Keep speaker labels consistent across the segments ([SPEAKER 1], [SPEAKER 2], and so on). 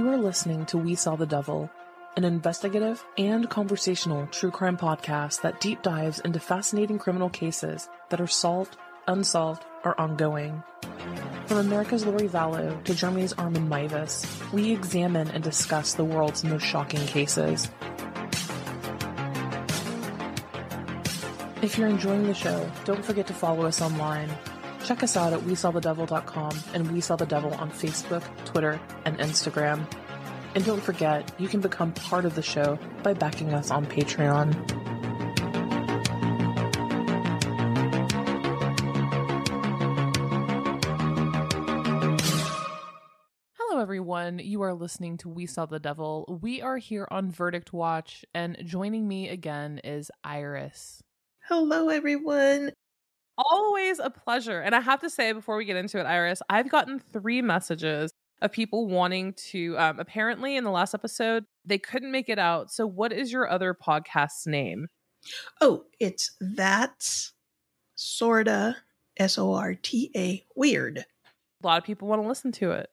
[SPEAKER 1] You are listening to We Saw the Devil, an investigative and conversational true crime podcast that deep dives into fascinating criminal cases that are solved, unsolved, or ongoing. From America's Lori Vallow to Germany's Armin Meiwes, we examine and discuss the world's most shocking cases. If you're enjoying the show, don't forget to follow us online. Check us out at WeSawTheDevil.com and We Saw the Devil on Facebook, Twitter, and Instagram. And don't forget, you can become part of the show by backing us on Patreon. Hello everyone, you are listening to We Saw the Devil. We are here on Verdict Watch, and joining me again is Iris.
[SPEAKER 2] Hello everyone.
[SPEAKER 1] Always a pleasure. And I have to say, before we get into it, Iris, I've gotten 3 messages of people wanting to, apparently in the last episode, they couldn't make it out. So what is your other podcast's name?
[SPEAKER 2] Oh, it's That's Sorta, SORTA, Weird.
[SPEAKER 1] A lot of people want to listen to it.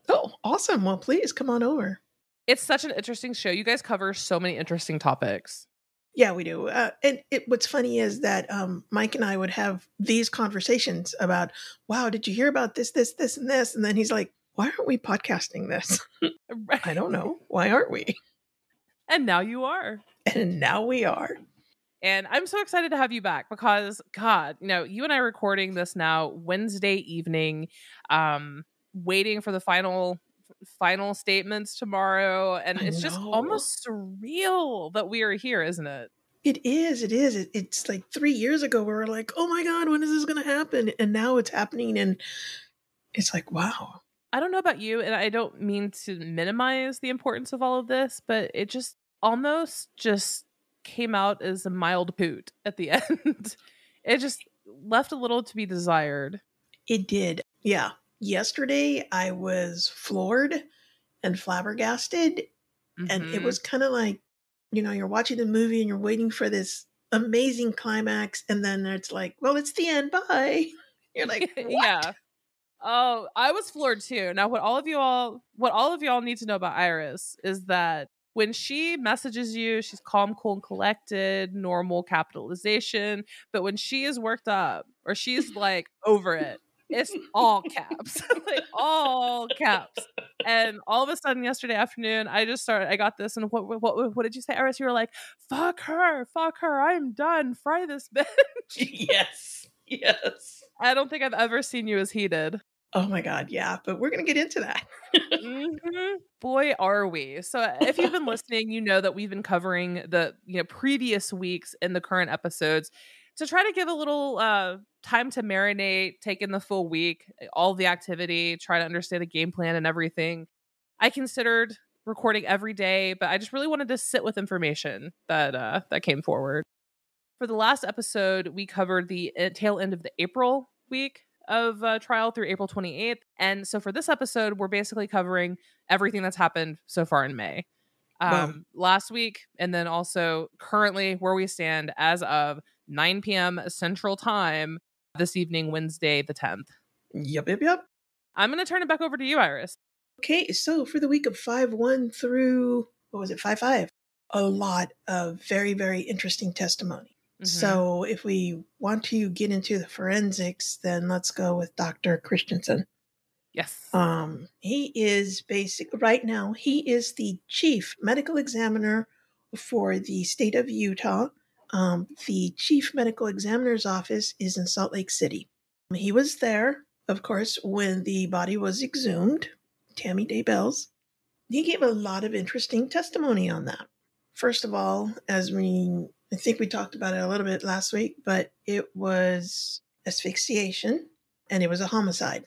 [SPEAKER 2] Oh, awesome. Well, please come on over.
[SPEAKER 1] It's such an interesting show. You guys cover so many interesting topics.
[SPEAKER 2] Yeah, we do. And what's funny is that Mike and I would have these conversations about, wow, did you hear about this, and this? And then he's like, why aren't we podcasting this? I don't know. Why aren't we?
[SPEAKER 1] And now you are.
[SPEAKER 2] And now we are.
[SPEAKER 1] And I'm so excited to have you back because, God, you and I are recording this now Wednesday evening, waiting for the final statements tomorrow. And it's just almost surreal that we are here, isn't it?
[SPEAKER 2] It is. It's like 3 years ago we were like, oh my God, when is this going to happen? And now it's happening. And it's like, wow.
[SPEAKER 1] I don't know about you, and I don't mean to minimize the importance of all of this, but it just almost just came out as a mild poot at the end. It just left a little to be desired.
[SPEAKER 2] It did. Yeah. Yesterday I was floored and flabbergasted. Mm-hmm. And it was kind of like, you're watching the movie and you're waiting for this amazing climax. And then it's like, well, it's the end. Bye. You're like, what?
[SPEAKER 1] Yeah. Oh, I was floored too. Now, what all of y'all need to know about Iris is that when she messages you, she's calm, cool, and collected, normal capitalization. But when she is worked up or she's like over it, it's all caps, like all caps. And all of a sudden, yesterday afternoon, I got this. And what did you say, Iris? You were like, fuck her, I'm done. Fry this bitch.
[SPEAKER 2] Yes.
[SPEAKER 1] I don't think I've ever seen you as heated.
[SPEAKER 2] Oh my God, yeah, but we're going to get into that.
[SPEAKER 1] Mm-hmm. Boy, are we. So if you've been listening, you know that we've been covering the previous weeks in the current episodes to try to give a little time to marinate, take in the full week, all the activity, try to understand the game plan and everything. I considered recording every day, but I just really wanted to sit with information that came forward. For the last episode, we covered the tail end of the April week of trial through April 28th. And so for this episode, we're basically covering everything that's happened so far in May. Last week, and then also currently where we stand as of 9 p.m. Central Time this evening, Wednesday the 10th.
[SPEAKER 2] Yep.
[SPEAKER 1] I'm going to turn it back over to you, Iris.
[SPEAKER 2] Okay, so for the week of 5/1 through, 5/5, a lot of very, very interesting testimony. Mm-hmm. So if we want to get into the forensics, then let's go with Dr. Christensen.
[SPEAKER 1] Yes.
[SPEAKER 2] He is right now, he is the chief medical examiner for the state of Utah. The chief medical examiner's office is in Salt Lake City. He was there, of course, when the body was exhumed, Tammy Daybell's. He gave a lot of interesting testimony on that. First of all, I think we talked about it a little bit last week, but it was asphyxiation and it was a homicide.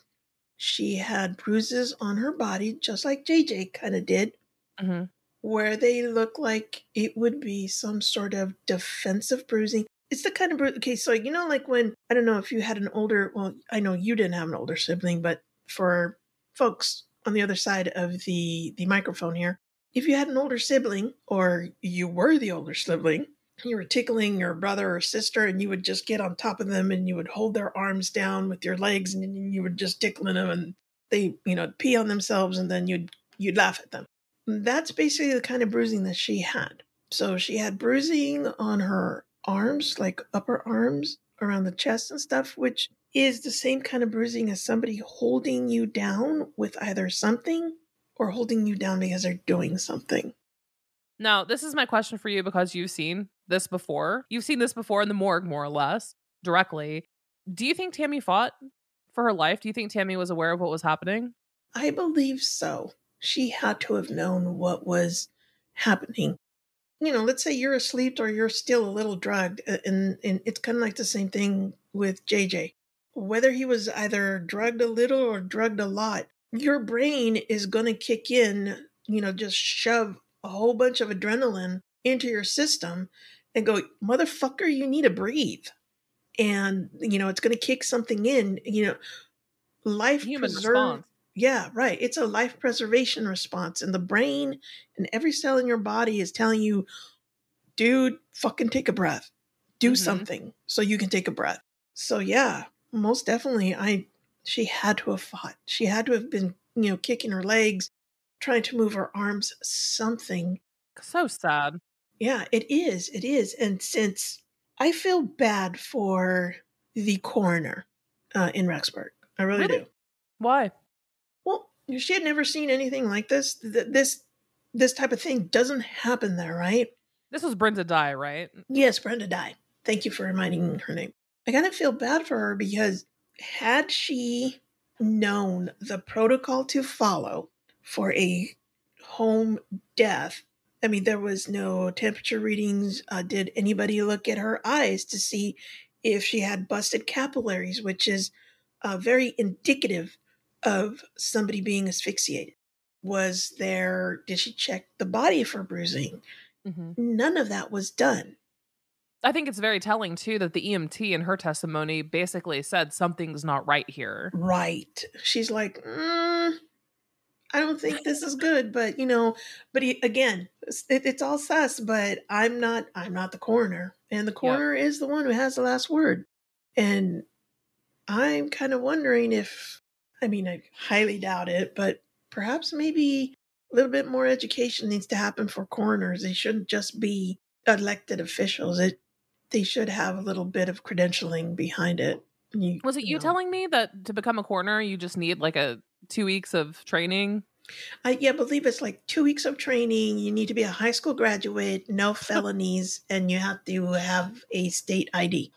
[SPEAKER 2] She had bruises on her body, just like JJ kind of did, mm-hmm. where they look like it would be some sort of defensive bruising. It's the kind of okay, so like when, I don't know if you had I know you didn't have an older sibling, but for folks on the other side of the microphone here, if you had an older sibling or you were the older sibling, you were tickling your brother or sister and you would just get on top of them and you would hold their arms down with your legs and you would just tickling them and they, pee on themselves and then you'd you'd laugh at them. That's basically the kind of bruising that she had. So she had bruising on her arms, like upper arms, around the chest and stuff, which is the same kind of bruising as somebody holding you down with either something or holding you down because they're doing something.
[SPEAKER 1] Now, this is my question for you because you've seen this before. You've seen this before in the morgue, more or less, directly. Do you think Tammy fought for her life? Do you think Tammy was aware of what was happening?
[SPEAKER 2] I believe so. She had to have known what was happening. Let's say you're asleep or you're still a little drugged, and it's kind of like the same thing with JJ. Whether he was either drugged a little or drugged a lot, your brain is going to kick in, just shove a whole bunch of adrenaline into your system and go, motherfucker, you need to breathe. And, it's going to kick something in, life
[SPEAKER 1] Human
[SPEAKER 2] preserve.
[SPEAKER 1] response.
[SPEAKER 2] Yeah, right. It's a life preservation response. And the brain and every cell in your body is telling you, dude, fucking take a breath. Do
[SPEAKER 1] Mhm.
[SPEAKER 2] something so you can take a breath. So yeah, most definitely she had to have fought. She had to have been, kicking her legs, trying to move her arms, something.
[SPEAKER 1] So sad.
[SPEAKER 2] Yeah, it is. It is. And since I feel bad for the coroner in Rexburg, I really
[SPEAKER 1] Really?
[SPEAKER 2] do.
[SPEAKER 1] Why?
[SPEAKER 2] Well, she had never seen anything like this. This type of thing doesn't happen there, right?
[SPEAKER 1] This was Brenda Dye, right?
[SPEAKER 2] Yes, Brenda died. Thank you for reminding her name. I kind of feel bad for her because had she known the protocol to follow for a home death, I mean, there was no temperature readings. Did anybody look at her eyes to see if she had busted capillaries, which is very indicative of somebody being asphyxiated? Did she check the body for bruising?
[SPEAKER 1] Mhm.
[SPEAKER 2] None of that was done.
[SPEAKER 1] I think it's very telling too that the EMT in her testimony basically said something's not right here.
[SPEAKER 2] Right. She's like, I don't think this is good, but again, it's all sus. But I'm not the coroner, and the
[SPEAKER 1] Yep.
[SPEAKER 2] coroner is the one who has the last word. And I'm kind of wondering if, I mean, I highly doubt it, but perhaps maybe a little bit more education needs to happen for coroners. They shouldn't just be elected officials. They should have a little bit of credentialing behind it.
[SPEAKER 1] Was it
[SPEAKER 2] You
[SPEAKER 1] you
[SPEAKER 2] know,
[SPEAKER 1] telling me that to become a coroner you just need like a 2 weeks of training?
[SPEAKER 2] I believe it's like 2 weeks of training. You need to be a high school graduate, no felonies, and you have to have a state ID.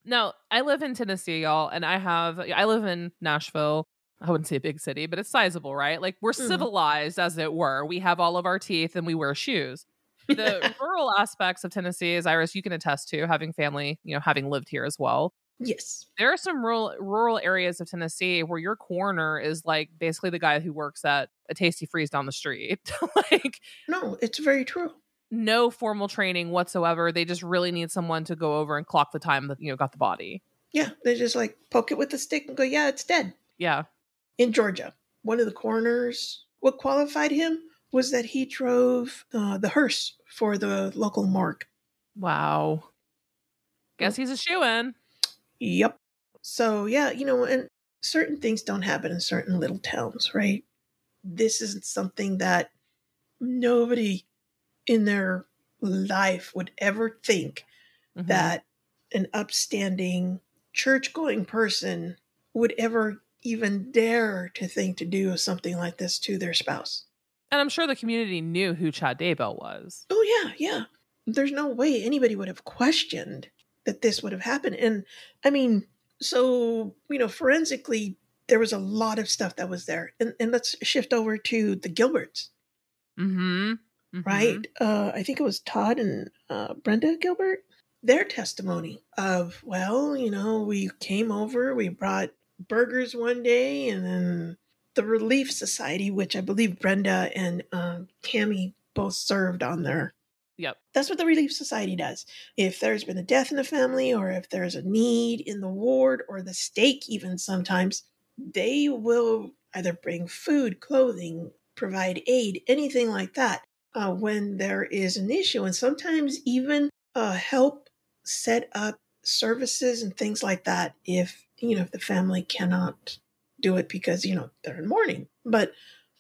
[SPEAKER 1] No, I live in Tennessee, y'all, and I live in Nashville. I wouldn't say a big city, but it's sizable, right? Like we're
[SPEAKER 2] Mm.
[SPEAKER 1] civilized, as it were. We have all of our teeth and we wear shoes. The rural aspects of Tennessee, as Iris, you can attest to, having family, having lived here as well.
[SPEAKER 2] Yes.
[SPEAKER 1] There are some rural areas of Tennessee where your coroner is like basically the guy who works at a Tasty Freeze down the street. Like
[SPEAKER 2] No, it's very true.
[SPEAKER 1] no formal training whatsoever. They just really need someone to go over and clock the time that got the body.
[SPEAKER 2] Yeah, they just like poke it with a stick and go, yeah, it's dead.
[SPEAKER 1] Yeah.
[SPEAKER 2] In Georgia, one of the coroners, what qualified him was that he drove the hearse for the local morgue.
[SPEAKER 1] Wow.
[SPEAKER 2] Mm.
[SPEAKER 1] Guess he's a shoe-in.
[SPEAKER 2] Yep. So, yeah, and certain things don't happen in certain little towns, right? This isn't something that nobody in their life would ever think
[SPEAKER 1] Mhm.
[SPEAKER 2] that an upstanding church going person would ever even dare to think to do something like this to their spouse.
[SPEAKER 1] And I'm sure the community knew who Chad Daybell was.
[SPEAKER 2] Oh, yeah, yeah. There's no way anybody would have questioned that this would have happened. And I mean, so, forensically, there was a lot of stuff that was there. And let's shift over to the Gilberts,
[SPEAKER 1] Mhm.
[SPEAKER 2] right?
[SPEAKER 1] Mhm.
[SPEAKER 2] I think it was Todd and Brenda Gilbert. Their testimony of, well, we came over, we brought burgers one day, and then the Relief Society, which I believe Brenda and Tammy both served on there.
[SPEAKER 1] Yep.
[SPEAKER 2] That's what the Relief Society does. If there's been a death in the family, or if there's a need in the ward or the stake, even sometimes, they will either bring food, clothing, provide aid, anything like that when there is an issue. And sometimes even help set up services and things like that if the family cannot do it because they're in mourning. But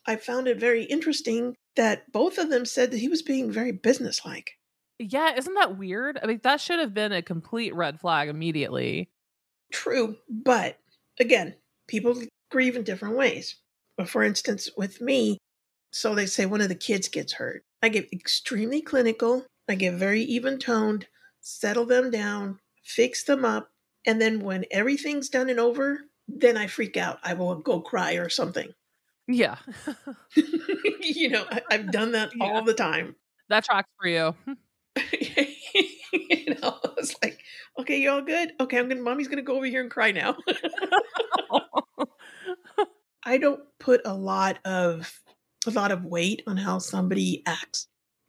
[SPEAKER 2] I found it very interesting that both of them said that he was being very businesslike.
[SPEAKER 1] Yeah, isn't that weird? I mean, that should have been a complete red flag immediately.
[SPEAKER 2] True, but again, people grieve in different ways. But for instance, with me, so they say one of the kids gets hurt. I get extremely clinical. I get very even toned, settle them down, fix them up. And then when everything's done and over, then I freak out. I will go cry or something.
[SPEAKER 1] Yeah.
[SPEAKER 2] I've done that
[SPEAKER 1] Yeah.
[SPEAKER 2] all the time.
[SPEAKER 1] That tracks for you.
[SPEAKER 2] It's like, okay, you all good? Okay, mommy's gonna go over here and cry now. I don't put a lot of weight on how somebody acts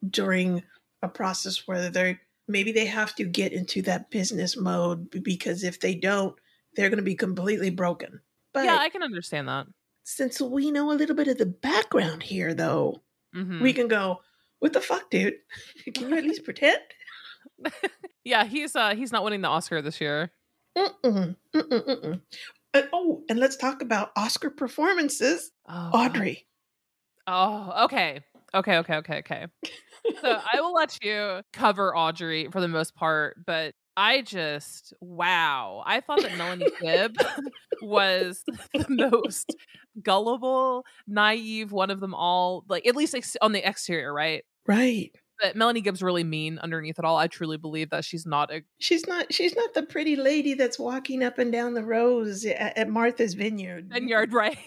[SPEAKER 2] during a process where maybe they have to get into that business mode, because if they don't, they're going to be completely broken. But
[SPEAKER 1] yeah, I can understand that.
[SPEAKER 2] Since we know a little bit of the background here, though, we can go, what the fuck, dude? Can you at least pretend?
[SPEAKER 1] Yeah, he's not winning the Oscar this year.
[SPEAKER 2] And let's talk about Oscar performances.
[SPEAKER 1] Oh,
[SPEAKER 2] Audrey.
[SPEAKER 1] God. Oh, okay. So I will let you cover Audrey for the most part, but wow. I thought that Melanie Gibb was the most gullible, naive one of them all, like at least on the exterior, right?
[SPEAKER 2] Right.
[SPEAKER 1] But Melanie Gibb's really mean underneath it all. I truly believe that she's not
[SPEAKER 2] the pretty lady that's walking up and down the rows at Martha's Vineyard.
[SPEAKER 1] Right?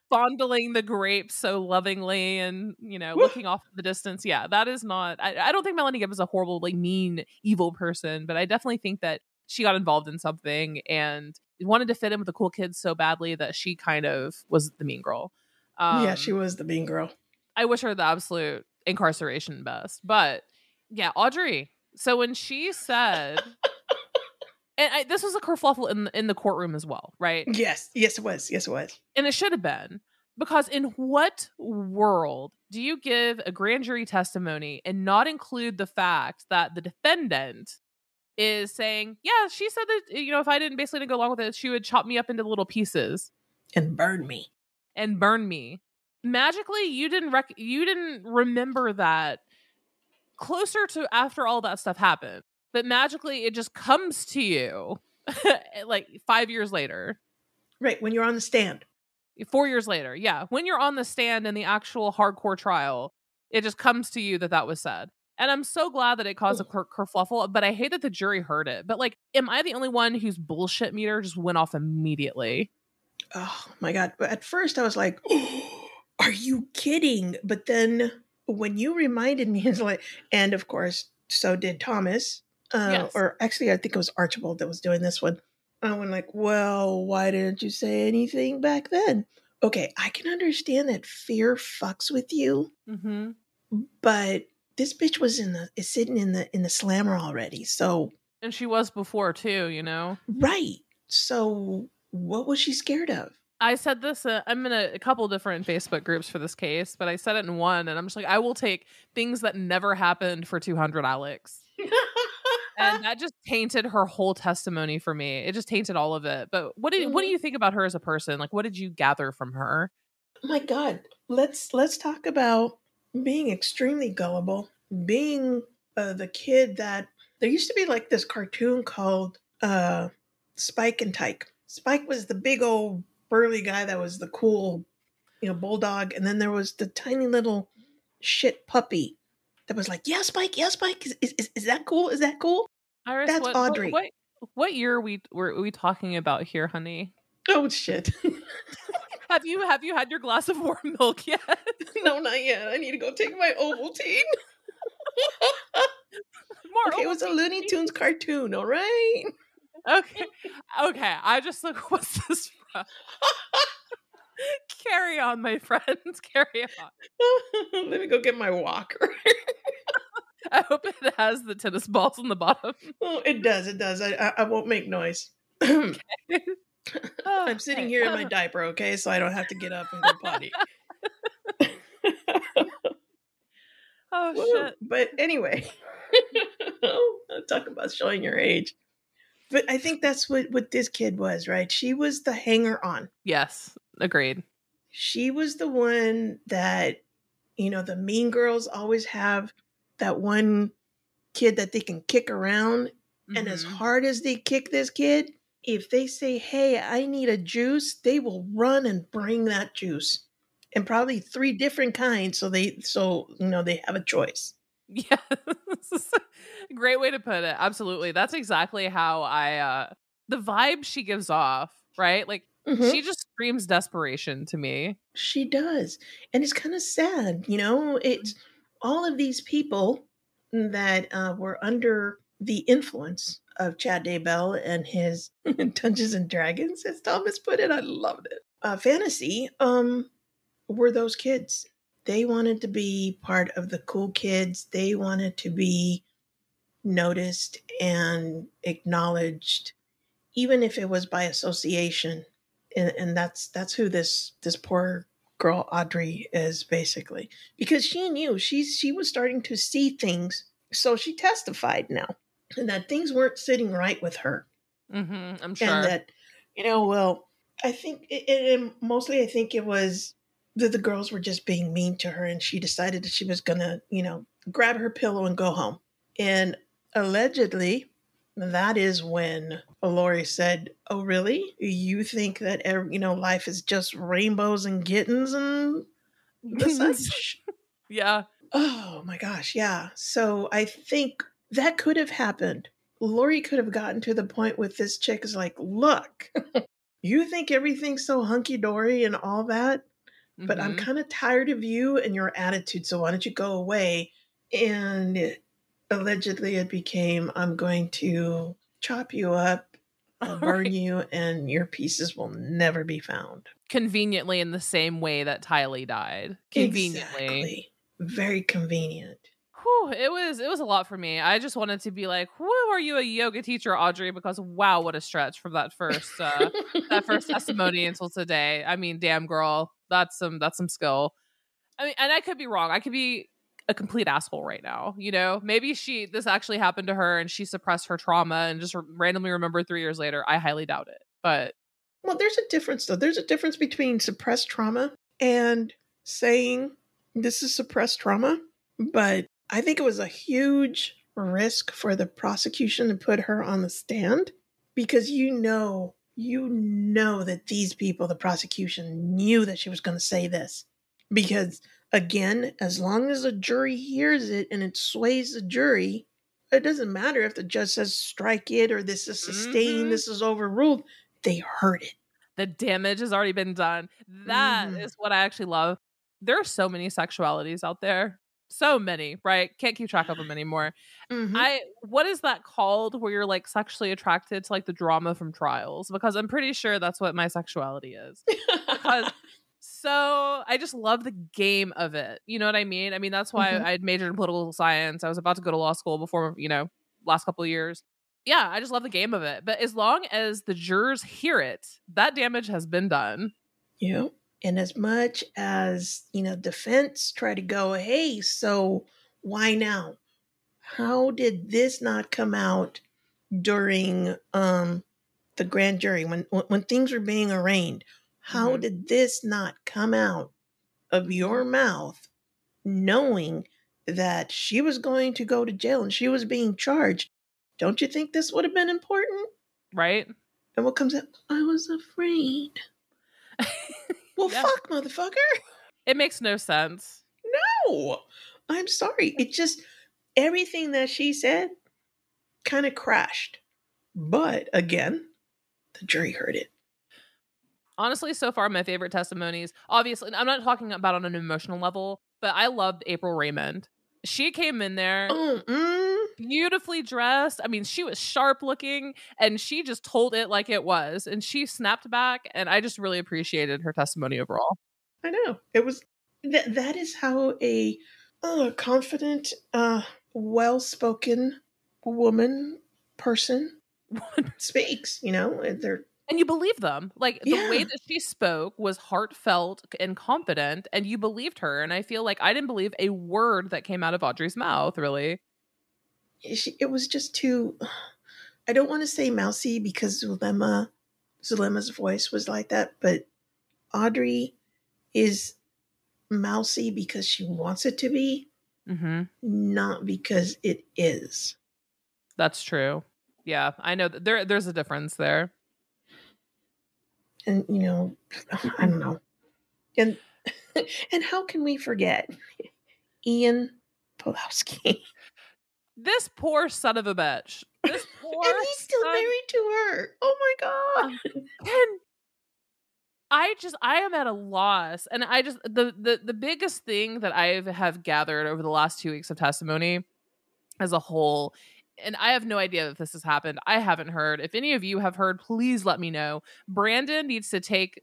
[SPEAKER 1] Fondling the grapes so lovingly and, looking off in the distance. Yeah, that is not, I don't think Melanie Gibb is a horrible, like mean, evil person, but I definitely think that she got involved in something and wanted to fit in with the cool kids so badly that she kind of was the mean girl.
[SPEAKER 2] Yeah, she was the mean girl.
[SPEAKER 1] I wish her the absolute incarceration best. But yeah, Audrey. So when she said, and this was a kerfuffle in the courtroom as well, right?
[SPEAKER 2] Yes, it was.
[SPEAKER 1] And it should have been, because in what world do you give a grand jury testimony and not include the fact that the defendant is saying, yeah, she said that, if I didn't go along with it, she would chop me up into little pieces
[SPEAKER 2] and burn me.
[SPEAKER 1] Magically, you didn't remember that closer to after all that stuff happened, but magically it just comes to you like 5 years later.
[SPEAKER 2] Right, when you're on the stand.
[SPEAKER 1] 4 years later, yeah. When you're on the stand in the actual hardcore trial, it just comes to you that was said. And I'm so glad that it caused a kerfluffle, but I hate that the jury heard it. But, like, am I the only one whose bullshit meter just went off immediately?
[SPEAKER 2] Oh, my God. But at first I was like, oh, are you kidding? But then when you reminded me, it's like, and of course, so did Thomas.
[SPEAKER 1] Yes.
[SPEAKER 2] Or actually, I think it was Archibald that was doing this one. I went like, well, why didn't you say anything back then? Okay, I can understand that fear fucks with you, but this bitch was is sitting in the slammer already. So,
[SPEAKER 1] and she was before too,
[SPEAKER 2] right? So, what was she scared of?
[SPEAKER 1] I said this. I'm in a couple different Facebook groups for this case, but I said it in one, and I'm just like, I will take things that never happened for 200 Alex. And that just tainted her whole testimony for me. It just tainted all of it. But what do you think about her as a person? Like, what did you gather from her?
[SPEAKER 2] My God, let's talk about being extremely gullible, being the kid that there used to be like this cartoon called Spike and Tyke. Spike was the big old burly guy that was the cool, bulldog, and then there was the tiny little shit puppy that was like, yeah, Spike, is that cool? Is that cool?
[SPEAKER 1] Iris,
[SPEAKER 2] that's Audrey.
[SPEAKER 1] What year were we talking about here, honey?
[SPEAKER 2] Oh shit.
[SPEAKER 1] Have you had your glass of warm milk yet?
[SPEAKER 2] No, not yet. I need to go take my Ovaltine. Okay, it was a Looney Tunes cartoon, all right?
[SPEAKER 1] Okay. I just like, what's this from? Carry on, my friends. Carry on.
[SPEAKER 2] Let me go get my walker.
[SPEAKER 1] I hope it has the tennis balls on the bottom.
[SPEAKER 2] Oh, it does. I won't make noise.
[SPEAKER 1] Okay.
[SPEAKER 2] I'm sitting here in my diaper, okay? So I don't have to get up and go potty.
[SPEAKER 1] Oh,
[SPEAKER 2] woo.
[SPEAKER 1] Shit.
[SPEAKER 2] But anyway, I'm talking about showing your age. But I think that's what this kid was, right? She was the hanger-on.
[SPEAKER 1] Yes, agreed.
[SPEAKER 2] She was the one that, the mean girls always have that one kid that they can kick around. And as
[SPEAKER 1] Mm-hmm.
[SPEAKER 2] hard as they kick this kid, if they say, "Hey, I need a juice," they will run and bring that juice. And probably three different kinds, they have a choice.
[SPEAKER 1] Yeah. Great way to put it. Absolutely. That's exactly how the vibe she gives off, right? Like
[SPEAKER 2] Hmm.
[SPEAKER 1] she just screams desperation to me.
[SPEAKER 2] She does. And it's kind of sad, it's all of these people that were under the influence of Chad Daybell and his Dungeons and Dragons, as Thomas put it. I loved it. Fantasy, were those kids. They wanted to be part of the cool kids. They wanted to be noticed and acknowledged, even if it was by association. And that's who this poor girl Audrey is, basically, because she knew she was starting to see things. So she testified now, and that things weren't sitting right with her,
[SPEAKER 1] Mm-hmm, I'm
[SPEAKER 2] and
[SPEAKER 1] sure.
[SPEAKER 2] that, well, I think mostly I think it was that the girls were just being mean to her, and she decided that she was gonna, grab her pillow and go home. And allegedly, that is when Lori said, "Oh, really? You think that life is just rainbows and kittens and the such?"
[SPEAKER 1] Yeah.
[SPEAKER 2] Oh my gosh, yeah. So I think that could have happened. Lori could have gotten to the point with this chick is like, "Look, you think everything's so hunky dory and all that, but I'm
[SPEAKER 1] Mm-hmm.
[SPEAKER 2] kind of tired of you and your attitude. So why don't you go away?" And allegedly, it became, "I'm going to chop you up, burn
[SPEAKER 1] Right.
[SPEAKER 2] you, and your pieces will never be found."
[SPEAKER 1] Conveniently in the same way that Tylee died. Conveniently.
[SPEAKER 2] Exactly. Very convenient.
[SPEAKER 1] Whew, it was a lot for me. I just wanted to be like, "Whoa, are you a yoga teacher, Audrey?" Because wow, what a stretch from that first testimony until today. I mean, damn girl, that's some skill. I mean, and I could be wrong. I could be a complete asshole right now. Maybe this actually happened to her and she suppressed her trauma and just randomly remembered 3 years later. I highly doubt it. But
[SPEAKER 2] Well, there's a difference, though. There's a difference between suppressed trauma and saying this is suppressed trauma. But I think it was a huge risk for the prosecution to put her on the stand, because you know that these people, the prosecution, knew that she was going to say this. Because again, as long as a jury hears it and it sways the jury, it doesn't matter if the judge says strike it or this is sustained,
[SPEAKER 1] mhm,
[SPEAKER 2] this is overruled. They heard it.
[SPEAKER 1] the damage has already been done. That
[SPEAKER 2] Mm-hmm.
[SPEAKER 1] is what I actually love. There are so many sexualities out there. So many, right? Can't keep track of them anymore.
[SPEAKER 2] Mm-hmm.
[SPEAKER 1] What is that called where you're like sexually attracted to like the drama from trials? Because I'm pretty sure that's what my sexuality is. Because I just love the game of it. You know what I mean? I mean, that's why
[SPEAKER 2] Mm-hmm.
[SPEAKER 1] I majored in political science. I was about to go to law school before, last couple of years. Yeah, I just love the game of it. But as long as the jurors hear it, that damage has been done.
[SPEAKER 2] Yeah. And as much as, defense try to go, "Hey, so why now? How did this not come out during the grand jury when things were being arraigned? How
[SPEAKER 1] Hmm.
[SPEAKER 2] did this not come out of your mouth, knowing that she was going to go to jail and she was being charged? Don't you think this would have been important?"
[SPEAKER 1] Right?
[SPEAKER 2] And what comes out? "I was afraid." Well,
[SPEAKER 1] Yeah.
[SPEAKER 2] fuck, motherfucker.
[SPEAKER 1] It makes no sense.
[SPEAKER 2] No, I'm sorry. It just, everything that she said kind of crashed. But again, the jury heard it.
[SPEAKER 1] Honestly, so far, my favorite testimonies, obviously, I'm not talking about on an emotional level, but I loved April Raymond. She came in there
[SPEAKER 2] Oh,
[SPEAKER 1] beautifully dressed. I mean, she was sharp looking and she just told it like it was. And she snapped back. And I just really appreciated her testimony overall.
[SPEAKER 2] I know. It was that is how a confident, well spoken woman person speaks. They're,
[SPEAKER 1] And you believe them. Like the way
[SPEAKER 2] yeah.
[SPEAKER 1] that she spoke was heartfelt and confident, and you believed her. And I feel like I didn't believe a word that came out of Audrey's mouth, really.
[SPEAKER 2] It was just too. I don't want to say mousy because Zulema's voice was like that, but Audrey is mousy because she wants it to be, not because it is.
[SPEAKER 1] That's true. Yeah, I know that there's a difference there.
[SPEAKER 2] And I don't know. And and how can we forget Ian Pulowski?
[SPEAKER 1] This poor son of a bitch. This poor
[SPEAKER 2] And he's still
[SPEAKER 1] son.
[SPEAKER 2] married to her. Oh my god.
[SPEAKER 1] Can I am at a loss, and I just the biggest thing that I have gathered over the last 2 weeks of testimony as a whole, and I have no idea if this has happened. I haven't heard. If any of you have heard, please let me know. Brandon needs to take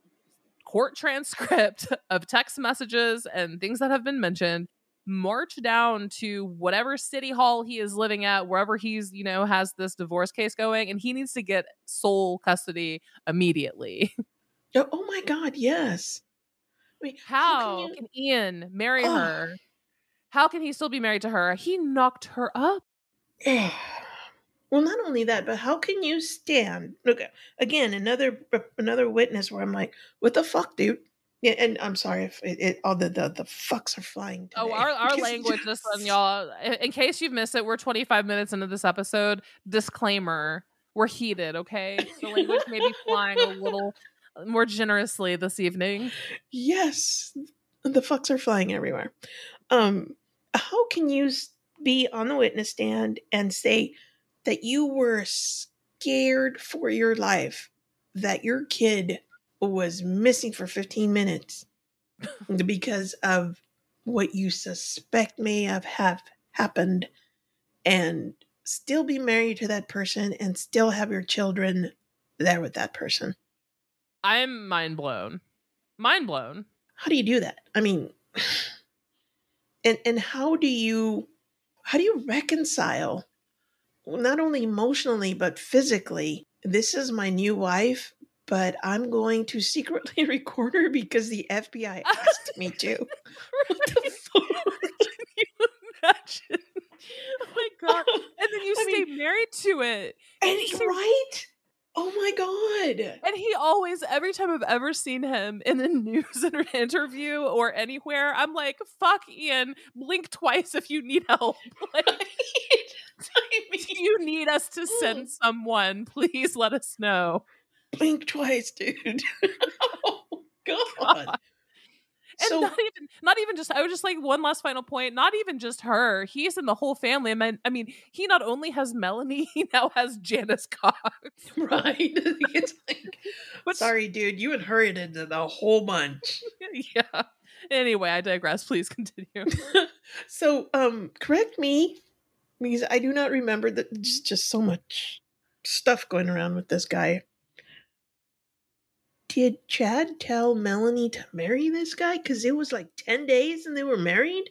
[SPEAKER 1] court transcript of text messages and things that have been mentioned, march down to whatever city hall he is living at, wherever he's, has this divorce case going, and he needs to get sole custody immediately.
[SPEAKER 2] Oh my god, yes. I mean, how can
[SPEAKER 1] How
[SPEAKER 2] you
[SPEAKER 1] can Ian marry
[SPEAKER 2] oh
[SPEAKER 1] her? How can he still be married to her? He knocked her up.
[SPEAKER 2] well, not only that, but how can you stand? Look, again, another witness where I'm like, what the fuck, dude? Yeah, and I'm sorry if all the fucks are flying
[SPEAKER 1] Oh,
[SPEAKER 2] today.
[SPEAKER 1] our language, this one, y'all. In case you've missed it, we're 25 minutes into this episode. Disclaimer: we're heated. Okay, the language may be flying a little more generously this evening.
[SPEAKER 2] Yes, the fucks are flying everywhere. How can you be on the witness stand and say that you were scared for your life that your kid was missing for 15 minutes because of what you suspect may have happened, and still be married to that person and still have your children there with that person?
[SPEAKER 1] I'm mind blown. Mind blown.
[SPEAKER 2] How do you do that? I mean, and how do you reconcile, not only emotionally but physically, this is my new wife, but I'm going to secretly record her because the FBI asked me to. What the fuck?
[SPEAKER 1] Can you imagine? Oh my god! And then you
[SPEAKER 2] I
[SPEAKER 1] stay
[SPEAKER 2] mean,
[SPEAKER 1] married to it.
[SPEAKER 2] and
[SPEAKER 1] You stay
[SPEAKER 2] right? Oh my god.
[SPEAKER 1] And he always, every time I've ever seen him in a news interview or anywhere, I'm like, fuck Ian, blink twice if you need help. Like,
[SPEAKER 2] I mean,
[SPEAKER 1] do you need us to send someone? Please let us know.
[SPEAKER 2] blink twice, dude. Oh god.
[SPEAKER 1] And
[SPEAKER 2] So
[SPEAKER 1] not even just, I was just like, one last final point, not even just her. He's in the whole family. I mean, he not only has Melanie, he now has Janice Cox.
[SPEAKER 2] right. It's like,
[SPEAKER 1] Which,
[SPEAKER 2] sorry, dude, you inherited the whole bunch.
[SPEAKER 1] yeah. Anyway, I digress. Please continue.
[SPEAKER 2] So, correct me because I do not remember that. Just so much stuff going around with this guy. Did Chad tell Melanie to marry this guy? Because it was like 10 days and they were married?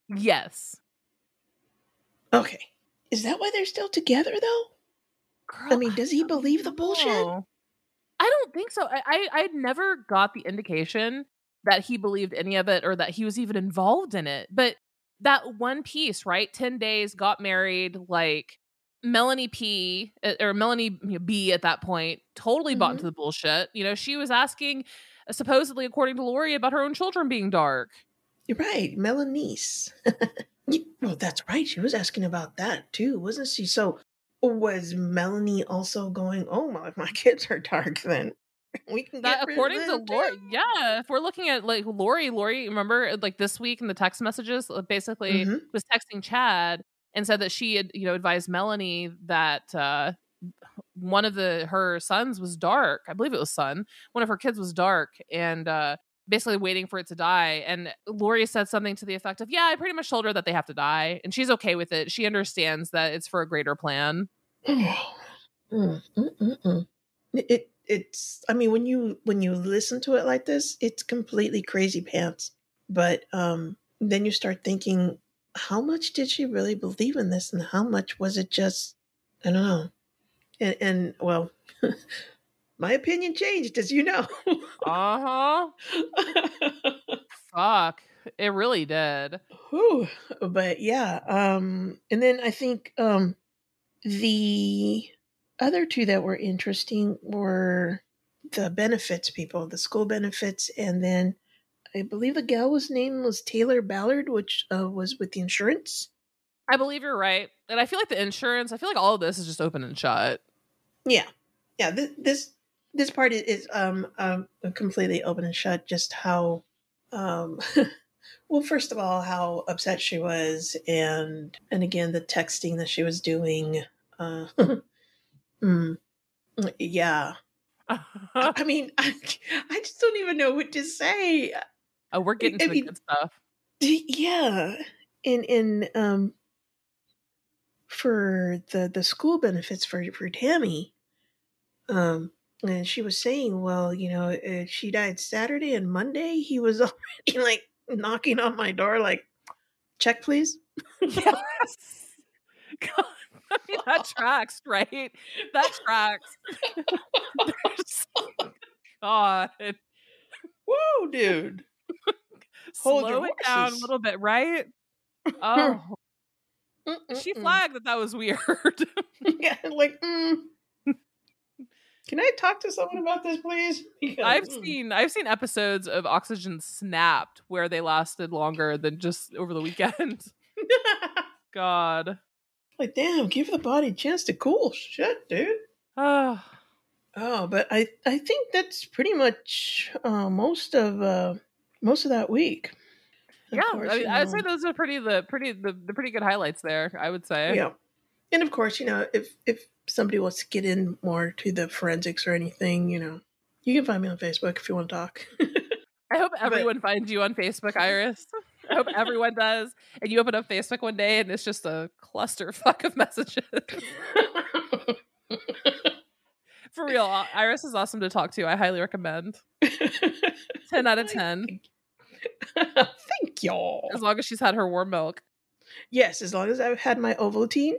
[SPEAKER 1] Yes.
[SPEAKER 2] Okay. Is that why they're still together, though?
[SPEAKER 1] Girl,
[SPEAKER 2] I mean, does he believe the bullshit?
[SPEAKER 1] I don't think so. I never got the indication that he believed any of it or that he was even involved in it. But that one piece, right? 10 days, got married, like Melanie P or Melanie B at that point totally bought into
[SPEAKER 2] Mm-hmm.
[SPEAKER 1] the bullshit. She was asking, supposedly, according to Lori, about her own children being dark.
[SPEAKER 2] You're right, Melanice. Well, that's right. She was asking about that too, wasn't she? So, was Melanie also going, "Oh my kids are dark"? Then we can
[SPEAKER 1] That
[SPEAKER 2] get rid of
[SPEAKER 1] according to
[SPEAKER 2] them
[SPEAKER 1] Lori,
[SPEAKER 2] too.
[SPEAKER 1] yeah. If we're looking at like Lori, remember like this week in the text messages, basically
[SPEAKER 2] Mm-hmm.
[SPEAKER 1] was texting Chad and said that she had, advised Melanie that one of her sons was dark. I believe it was son. One of her kids was dark, and basically waiting for it to die. And Lori said something to the effect of, "Yeah, I pretty much told her that they have to die, and she's okay with it. She understands that it's for a greater plan."
[SPEAKER 2] It's, I mean, when you listen to it like this, it's completely crazy pants. But then you start thinking, how much did she really believe in this, and how much was it just, I don't know. And well, my opinion changed, as you know.
[SPEAKER 1] Uh huh. Fuck. It really did.
[SPEAKER 2] Whew. But yeah, and then I think the other two that were interesting were the benefits people, the school benefits, and then I believe the gal's name was Taylor Ballard, which was with the insurance.
[SPEAKER 1] I believe you're right. And I feel like the insurance, I feel like all of this is just open and shut.
[SPEAKER 2] Yeah, yeah. This part is completely open and shut. Just how, um, well, first of all, how upset she was, and again the texting that she was doing. Uh, mm, yeah. I mean, I just don't even know what to say.
[SPEAKER 1] Oh, we're getting
[SPEAKER 2] I
[SPEAKER 1] to the
[SPEAKER 2] mean,
[SPEAKER 1] good stuff.
[SPEAKER 2] yeah, in for the school benefits for Tammy, um, and she was saying, well, she died Saturday and Monday. He was already like knocking on my door, like, check, please.
[SPEAKER 1] Yes. God, I mean, that tracks, right? That tracks. There's, God,
[SPEAKER 2] Whoa, dude, hold your
[SPEAKER 1] slow it down a
[SPEAKER 2] horses.
[SPEAKER 1] little bit, right? Oh, she flagged that was weird.
[SPEAKER 2] Yeah, like, can I talk to someone about this, please? Because,
[SPEAKER 1] I've seen episodes of Oxygen Snapped where they lasted longer than just over the weekend. God.
[SPEAKER 2] like, damn, give the body a chance to cool. Shit, dude.
[SPEAKER 1] Oh,
[SPEAKER 2] Oh, but I think that's pretty much most of that week.
[SPEAKER 1] yeah.
[SPEAKER 2] Of
[SPEAKER 1] I
[SPEAKER 2] course,
[SPEAKER 1] mean, I'd say those are the pretty good highlights there. I would say.
[SPEAKER 2] yeah, and of course, if somebody wants to get in more to the forensics or anything, you can find me on Facebook if you want to talk.
[SPEAKER 1] I hope
[SPEAKER 2] But
[SPEAKER 1] everyone finds you on Facebook, Iris. I hope everyone does. And you open up Facebook one day and it's just a clusterfuck of messages. For real, Iris is awesome to talk to. I highly recommend. 10 out of 10.
[SPEAKER 2] Thank y'all.
[SPEAKER 1] As long as she's had her warm milk.
[SPEAKER 2] Yes, as long as I've had my Ovaltine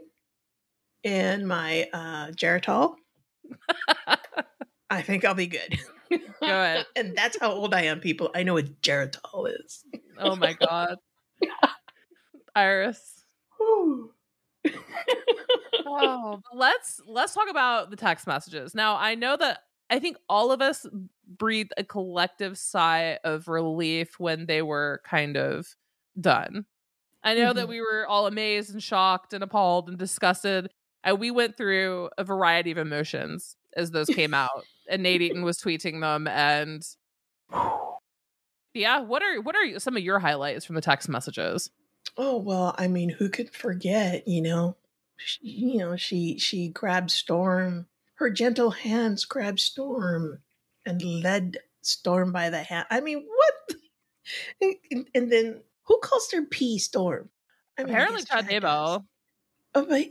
[SPEAKER 2] and my Geritol, I think I'll be good.
[SPEAKER 1] Good.
[SPEAKER 2] And that's how old I am, people. I know what Geritol is.
[SPEAKER 1] Oh my God. Iris.
[SPEAKER 2] Whew.
[SPEAKER 1] Oh, let's talk about the text messages. Now, I know that I think all of us breathed a collective sigh of relief when they were kind of done. I know that
[SPEAKER 2] Mhm.
[SPEAKER 1] we were all amazed and shocked and appalled and disgusted, and we went through a variety of emotions as those came out. And Nate Eaton was tweeting them, and yeah, what are some of your highlights from the text messages?
[SPEAKER 2] Oh well, I mean, who could forget? She grabbed Storm. Her gentle hands grabbed Storm and led Storm by the hand. I mean, what? And then who calls her P Storm? I mean, I
[SPEAKER 1] Apparently,
[SPEAKER 2] guess
[SPEAKER 1] Chad
[SPEAKER 2] Chad does.
[SPEAKER 1] Daybell.
[SPEAKER 2] Oh, but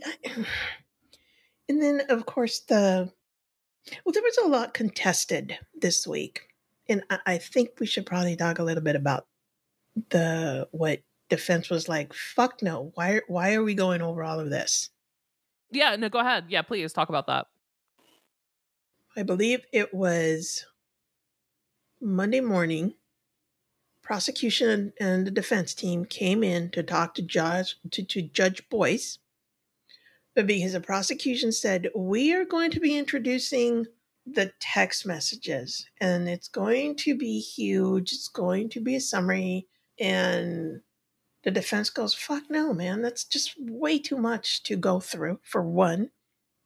[SPEAKER 2] and then of course there was a lot contested this week, and I think we should probably talk a little bit about the what defense was like. Fuck no! Why are we going over all of this?
[SPEAKER 1] Yeah, no, go ahead. Yeah, please talk about that.
[SPEAKER 2] I believe it was Monday morning. Prosecution and the defense team came in to talk to Judge Boyce, but because the prosecution said we are going to be introducing the text messages and it's going to be huge, it's going to be a summary, and the defense goes, fuck no, man, that's just way too much to go through, for one.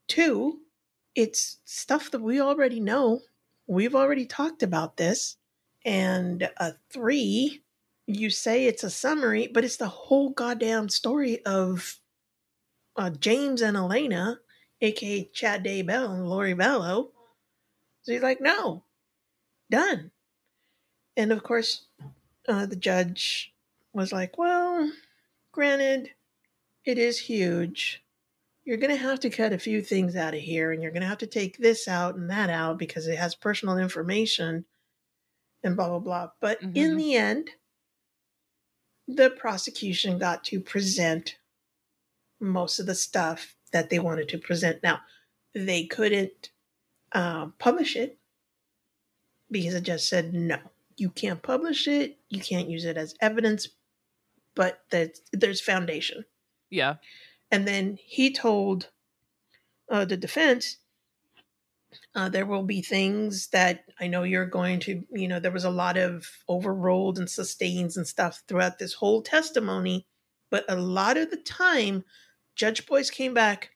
[SPEAKER 2] Two, it's stuff that we already know. We've already talked about this. And three, you say it's a summary, but it's the whole goddamn story of James and Elena, aka Chad Daybell and Lori Vallow. So he's like, no, done. And of course, the judge was like, well, granted, it is huge. You're going to have to cut a few things out of here, and you're going to have to take this out and that out because it has personal information and blah, blah, blah. But in
[SPEAKER 1] Mm-hmm.
[SPEAKER 2] the end, the prosecution got to present most of the stuff that they wanted to present. Now, they couldn't publish it because it just said no. You can't publish it. You can't use it as evidence, but there's foundation.
[SPEAKER 1] Yeah.
[SPEAKER 2] And then he told the defense, There will be things that I know you're going to, there was a lot of overrolled and sustains and stuff throughout this whole testimony. But a lot of the time, Judge Boyce came back.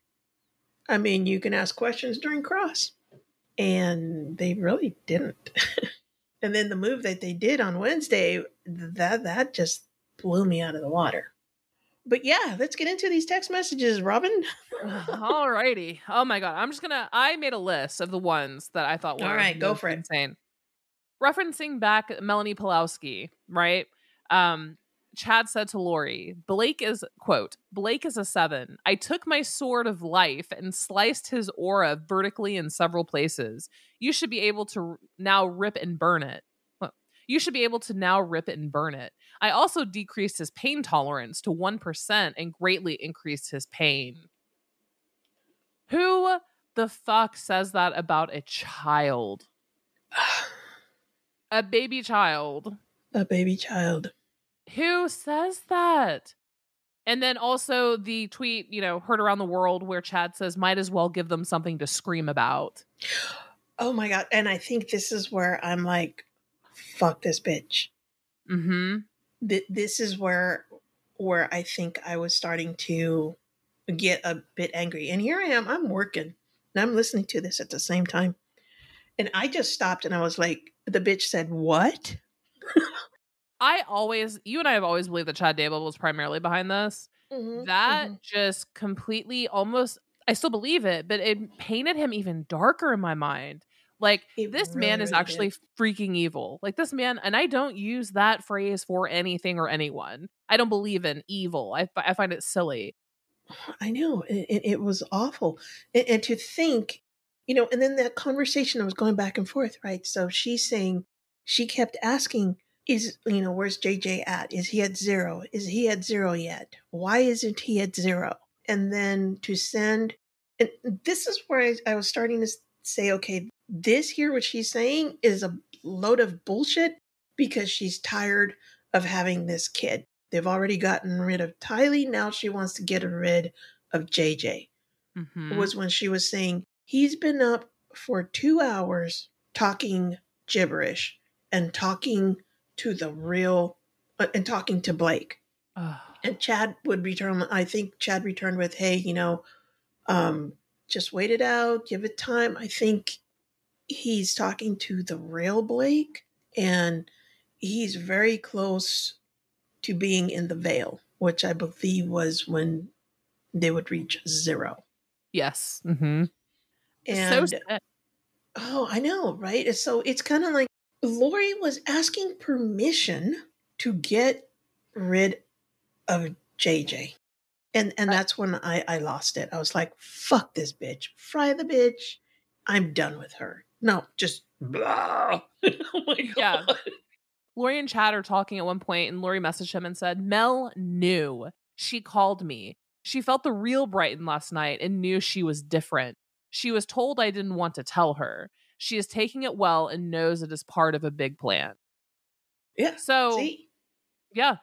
[SPEAKER 2] I mean, you can ask questions during cross. And they really didn't. And then the move that they did on Wednesday, that just blew me out of the water. But yeah, let's get into these text messages, Robin.
[SPEAKER 1] Alrighty. Oh my god. I made a list of the ones that I thought
[SPEAKER 2] All
[SPEAKER 1] were
[SPEAKER 2] right, go
[SPEAKER 1] most
[SPEAKER 2] for it.
[SPEAKER 1] insane. Referencing back Melanie Pulowski, right? Um, Chad said to Lori, Blake is, quote, Blake is a 7. I took my sword of life and sliced his aura vertically in several places. You should be able to now rip and burn it. You should be able to now rip it and burn it. I also decreased his pain tolerance to 1% and greatly increased his pain. Who the fuck says that about a child? A baby child.
[SPEAKER 2] A baby child.
[SPEAKER 1] Who says that? And then also the tweet, heard around the world where Chad says, might as well give them something to scream about.
[SPEAKER 2] Oh my God. And I think this is where I'm like, fuck this bitch.
[SPEAKER 1] Mm-hmm.
[SPEAKER 2] This is where I think I was starting to get a bit angry. And here I am, I'm working and I'm listening to this at the same time. And I just stopped and I was like, the bitch said, what?
[SPEAKER 1] You and I have always believed that Chad Dable was primarily behind this. That just completely I still believe it, but it painted him even darker in my mind. Like, this man is actually freaking evil. Like, this man, and I don't use that phrase for anything or anyone. I don't believe in evil. I find it silly.
[SPEAKER 2] I know. It was awful. And to think, and then that conversation was going back and forth, right? So she's saying, she kept asking, where's JJ at? Is he at 0? Is he at 0 yet? Why isn't he at 0? And then to send, and this is where I was starting to say, okay, this here, what she's saying is a load of bullshit because she's tired of having this kid. They've already gotten rid of Tylee. Now she wants to get rid of JJ.
[SPEAKER 1] Mm-hmm.
[SPEAKER 2] It was when she was saying, he's been up for 2 hours talking gibberish and talking to the real, and talking to Blake. And Chad would return, I think Chad returned with, hey, just wait it out, give it time. I think he's talking to the real Blake, and he's very close to being in the veil, which I believe was when they would reach 0.
[SPEAKER 1] Yes. Mm-hmm.
[SPEAKER 2] And
[SPEAKER 1] so sad.
[SPEAKER 2] Oh, I know, right? So it's kind of like Lori was asking permission to get rid of JJ. And that's when I lost it. I was like, fuck this bitch. Fry the bitch. I'm done with her. No, just blah. Oh my God.
[SPEAKER 1] Yeah. Lori and Chad are talking at one point, and Lori messaged him and said, Mel knew. She called me. She felt the real Brighton last night and knew she was different. She was told I didn't want to tell her. She is taking it well and knows it is part of a big plan.
[SPEAKER 2] Yeah.
[SPEAKER 1] So,
[SPEAKER 2] see?
[SPEAKER 1] Yeah,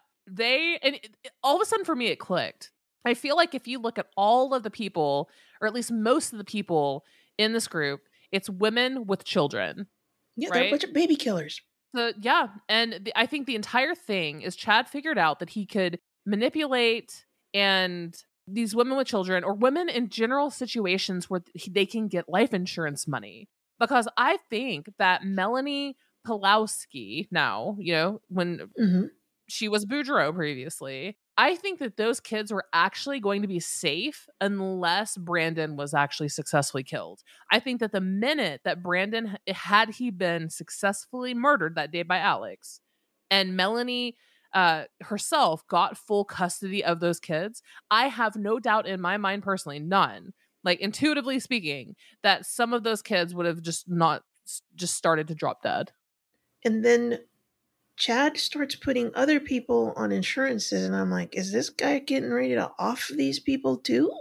[SPEAKER 1] all of a sudden for me, it clicked. I feel like if you look at all of the people, or at least most of the people in this group, it's women with children.
[SPEAKER 2] Yeah,
[SPEAKER 1] right?
[SPEAKER 2] they're a bunch of baby killers.
[SPEAKER 1] So, yeah, and I think the entire thing is Chad figured out that he could manipulate and these women with children or women in general situations where they can get life insurance money. Because I think that Melanie Pulowski now, when she was Boudreaux previously, I think that those kids were actually going to be safe unless Brandon was actually successfully killed. I think that the minute that Brandon, had he been successfully murdered that day by Alex, and Melanie herself got full custody of those kids, I have no doubt in my mind personally, none, like intuitively speaking, that some of those kids would have just started to drop dead.
[SPEAKER 2] And then Chad starts putting other people on insurances, and I'm like, is this guy getting ready to off these people too?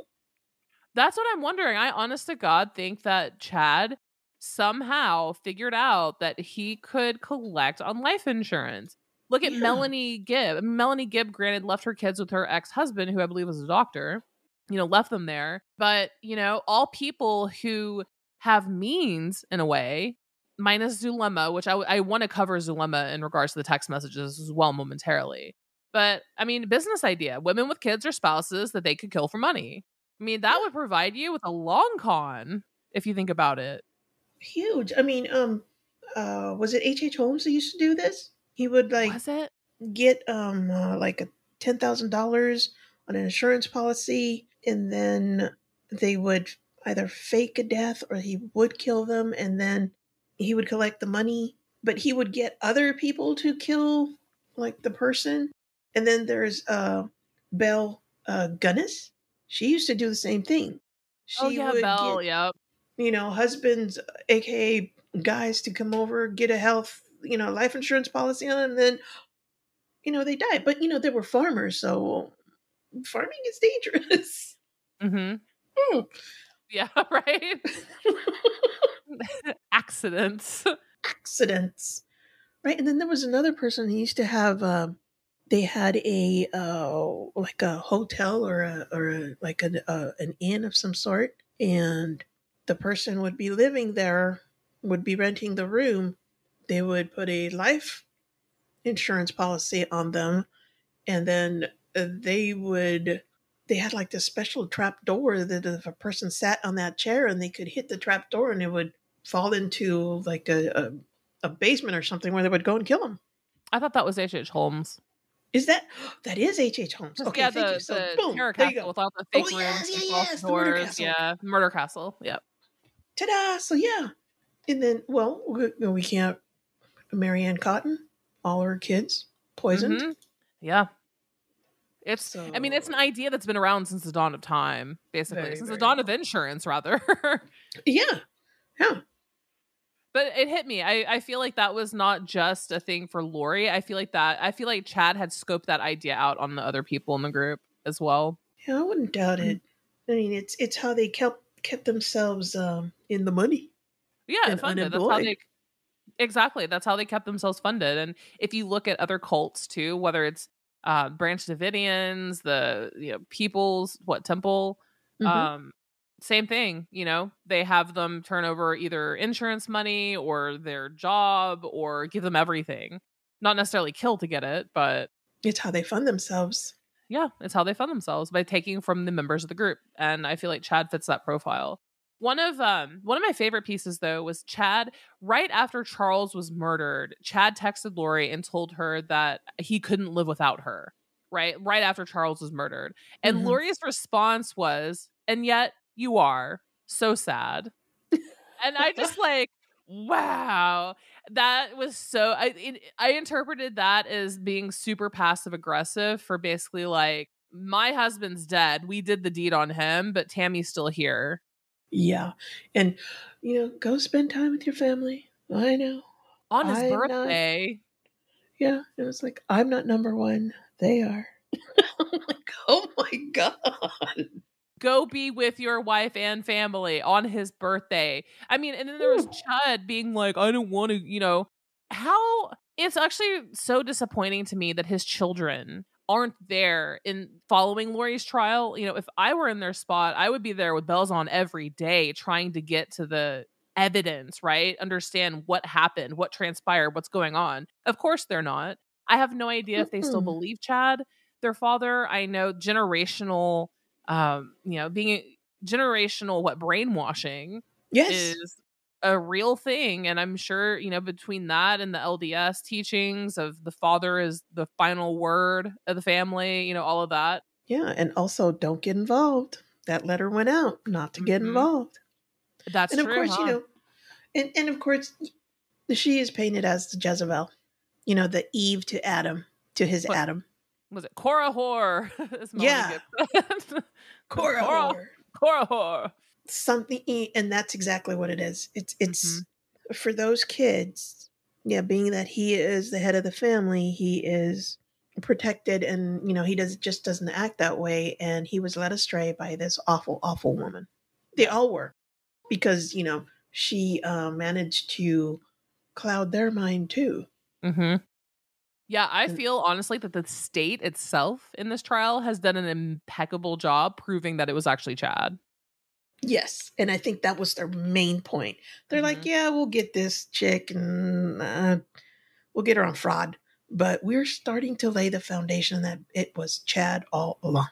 [SPEAKER 1] That's what I'm wondering. I honest to God think that Chad somehow figured out that he could collect on life insurance. Look at Melanie Gibb. Melanie Gibb, granted, left her kids with her ex-husband, who I believe was a doctor, left them there. But, all people who have means in a way, minus Zulema, which I want to cover Zulema in regards to the text messages as well momentarily. But I mean, business idea: women with kids or spouses that they could kill for money. I mean, that would provide you with a long con if you think about it.
[SPEAKER 2] Huge. I mean, was it H. Holmes that used to do this? He would like
[SPEAKER 1] Was it?
[SPEAKER 2] get like a $10,000 on an insurance policy, and then they would either fake a death or he would kill them, and then he would collect the money. But he would get other people to kill like the person. And then there's Belle Gunnis. She used to do the same thing.
[SPEAKER 1] Oh
[SPEAKER 2] She
[SPEAKER 1] yeah,
[SPEAKER 2] would
[SPEAKER 1] Belle.
[SPEAKER 2] get,
[SPEAKER 1] Yep.
[SPEAKER 2] husbands, aka guys, to come over, get a health, life insurance policy on them, and then, they died. But, they were farmers, so farming is dangerous.
[SPEAKER 1] Mm-hmm.
[SPEAKER 2] Hmm.
[SPEAKER 1] Yeah. Right. Accidents.
[SPEAKER 2] Accidents. Right. And then there was another person who used to have, they had a, like a hotel or like an inn of some sort. And the person would be living there, would be renting the room. They would put a life insurance policy on them, and then they had like this special trap door that if a person sat on that chair and they could hit the trap door and it would fall into like a basement or something where they would go and kill them.
[SPEAKER 1] I thought that was H. Holmes.
[SPEAKER 2] Is that is H. Holmes? Okay,
[SPEAKER 1] Yeah,
[SPEAKER 2] thank you.
[SPEAKER 1] the
[SPEAKER 2] So
[SPEAKER 1] the
[SPEAKER 2] boom,
[SPEAKER 1] Terror
[SPEAKER 2] there you
[SPEAKER 1] Castle
[SPEAKER 2] go.
[SPEAKER 1] with all the
[SPEAKER 2] Oh
[SPEAKER 1] fake rooms
[SPEAKER 2] yes,
[SPEAKER 1] and
[SPEAKER 2] yeah,
[SPEAKER 1] false
[SPEAKER 2] yes, the murder
[SPEAKER 1] doors.
[SPEAKER 2] castle.
[SPEAKER 1] Yeah, Murder Castle. Yep.
[SPEAKER 2] Ta-da! So yeah, and then we can't. Marianne Cotton, all her kids poisoned.
[SPEAKER 1] Mm-hmm. Yeah. I mean, it's
[SPEAKER 2] So
[SPEAKER 1] an idea that's been around since the dawn of time, basically,
[SPEAKER 2] very
[SPEAKER 1] since the
[SPEAKER 2] very
[SPEAKER 1] dawn of
[SPEAKER 2] long.
[SPEAKER 1] insurance, rather.
[SPEAKER 2] Yeah, yeah.
[SPEAKER 1] But it hit me. I feel like that was not just a thing for Lori. I feel like Chad had scoped that idea out on the other people in the group as well.
[SPEAKER 2] Yeah, I wouldn't doubt
[SPEAKER 1] Mm.
[SPEAKER 2] it. I mean, it's how they kept themselves in the money
[SPEAKER 1] Yeah,
[SPEAKER 2] and
[SPEAKER 1] funded. That's how
[SPEAKER 2] unemployed.
[SPEAKER 1] they exactly. That's how they kept themselves funded. And if you look at other cults too, whether it's Branch Davidians, the People's Temple,
[SPEAKER 2] Hmm.
[SPEAKER 1] um, same thing. They have them turn over either insurance money or their job or give them everything. Not necessarily kill to get it, but
[SPEAKER 2] It's how they fund themselves.
[SPEAKER 1] yeah, it's how they fund themselves by taking from the members of the group. And I feel like Chad fits that profile. One of my favorite pieces though was Chad right after Charles was murdered. Chad texted Lori and told her that he couldn't live without her. Right after Charles was murdered. And
[SPEAKER 2] Hmm.
[SPEAKER 1] Lori's response was, "And yet you are so sad." And I just like, wow, that was so. I interpreted that as being super passive aggressive for basically like, my husband's dead. We did the deed on him, but Tammy's still here.
[SPEAKER 2] Yeah, and go spend time with your family. I know.
[SPEAKER 1] On his
[SPEAKER 2] I'm not.
[SPEAKER 1] birthday.
[SPEAKER 2] Yeah, it was like I'm not number one. They are. I'm like, oh my god.
[SPEAKER 1] Go be with your wife and family on his birthday. I mean, and then there was
[SPEAKER 2] Whew.
[SPEAKER 1] Chud being like, I don't want to, how it's actually so disappointing to me that his children aren't there in following Lori's trial. If I were in their spot, I would be there with bells on every day trying to get to the evidence, right? Understand what happened, what transpired, what's going on. Of course they're not. I have no idea if they still
[SPEAKER 2] Mm-mm.
[SPEAKER 1] believe Chad, their father. I know generational being generational brainwashing
[SPEAKER 2] Yes.
[SPEAKER 1] is a real thing. And I'm sure, between that and the LDS teachings of the father is the final word of the family, all of that.
[SPEAKER 2] Yeah, and also don't get involved. That letter went out not to get
[SPEAKER 1] Hmm.
[SPEAKER 2] involved.
[SPEAKER 1] That's
[SPEAKER 2] And of
[SPEAKER 1] true,
[SPEAKER 2] course,
[SPEAKER 1] huh?
[SPEAKER 2] and of course, she is painted as the Jezebel, the Eve to Adam, to his
[SPEAKER 1] What
[SPEAKER 2] Adam.
[SPEAKER 1] was it? Cora Whore, as Melanie
[SPEAKER 2] Yeah,
[SPEAKER 1] Gibb.
[SPEAKER 2] Cora
[SPEAKER 1] Cora,
[SPEAKER 2] whore.
[SPEAKER 1] Cora Whore.
[SPEAKER 2] Something, and that's exactly what it is. It's
[SPEAKER 1] Hmm.
[SPEAKER 2] for those kids. Yeah, being that he is the head of the family, he is protected, and he doesn't act that way, and he was led astray by this awful, awful woman. They
[SPEAKER 1] Yeah.
[SPEAKER 2] all were, because she managed to cloud their mind too.
[SPEAKER 1] Hmm. Yeah, I
[SPEAKER 2] And
[SPEAKER 1] feel honestly that the state itself in this trial has done an impeccable job proving that it was actually Chad.
[SPEAKER 2] Yes, and I think that was their main point. They're like,
[SPEAKER 1] Mhm.
[SPEAKER 2] "Yeah, we'll get this chick, and we'll get her on fraud." But we're starting to lay the foundation that it was Chad all along.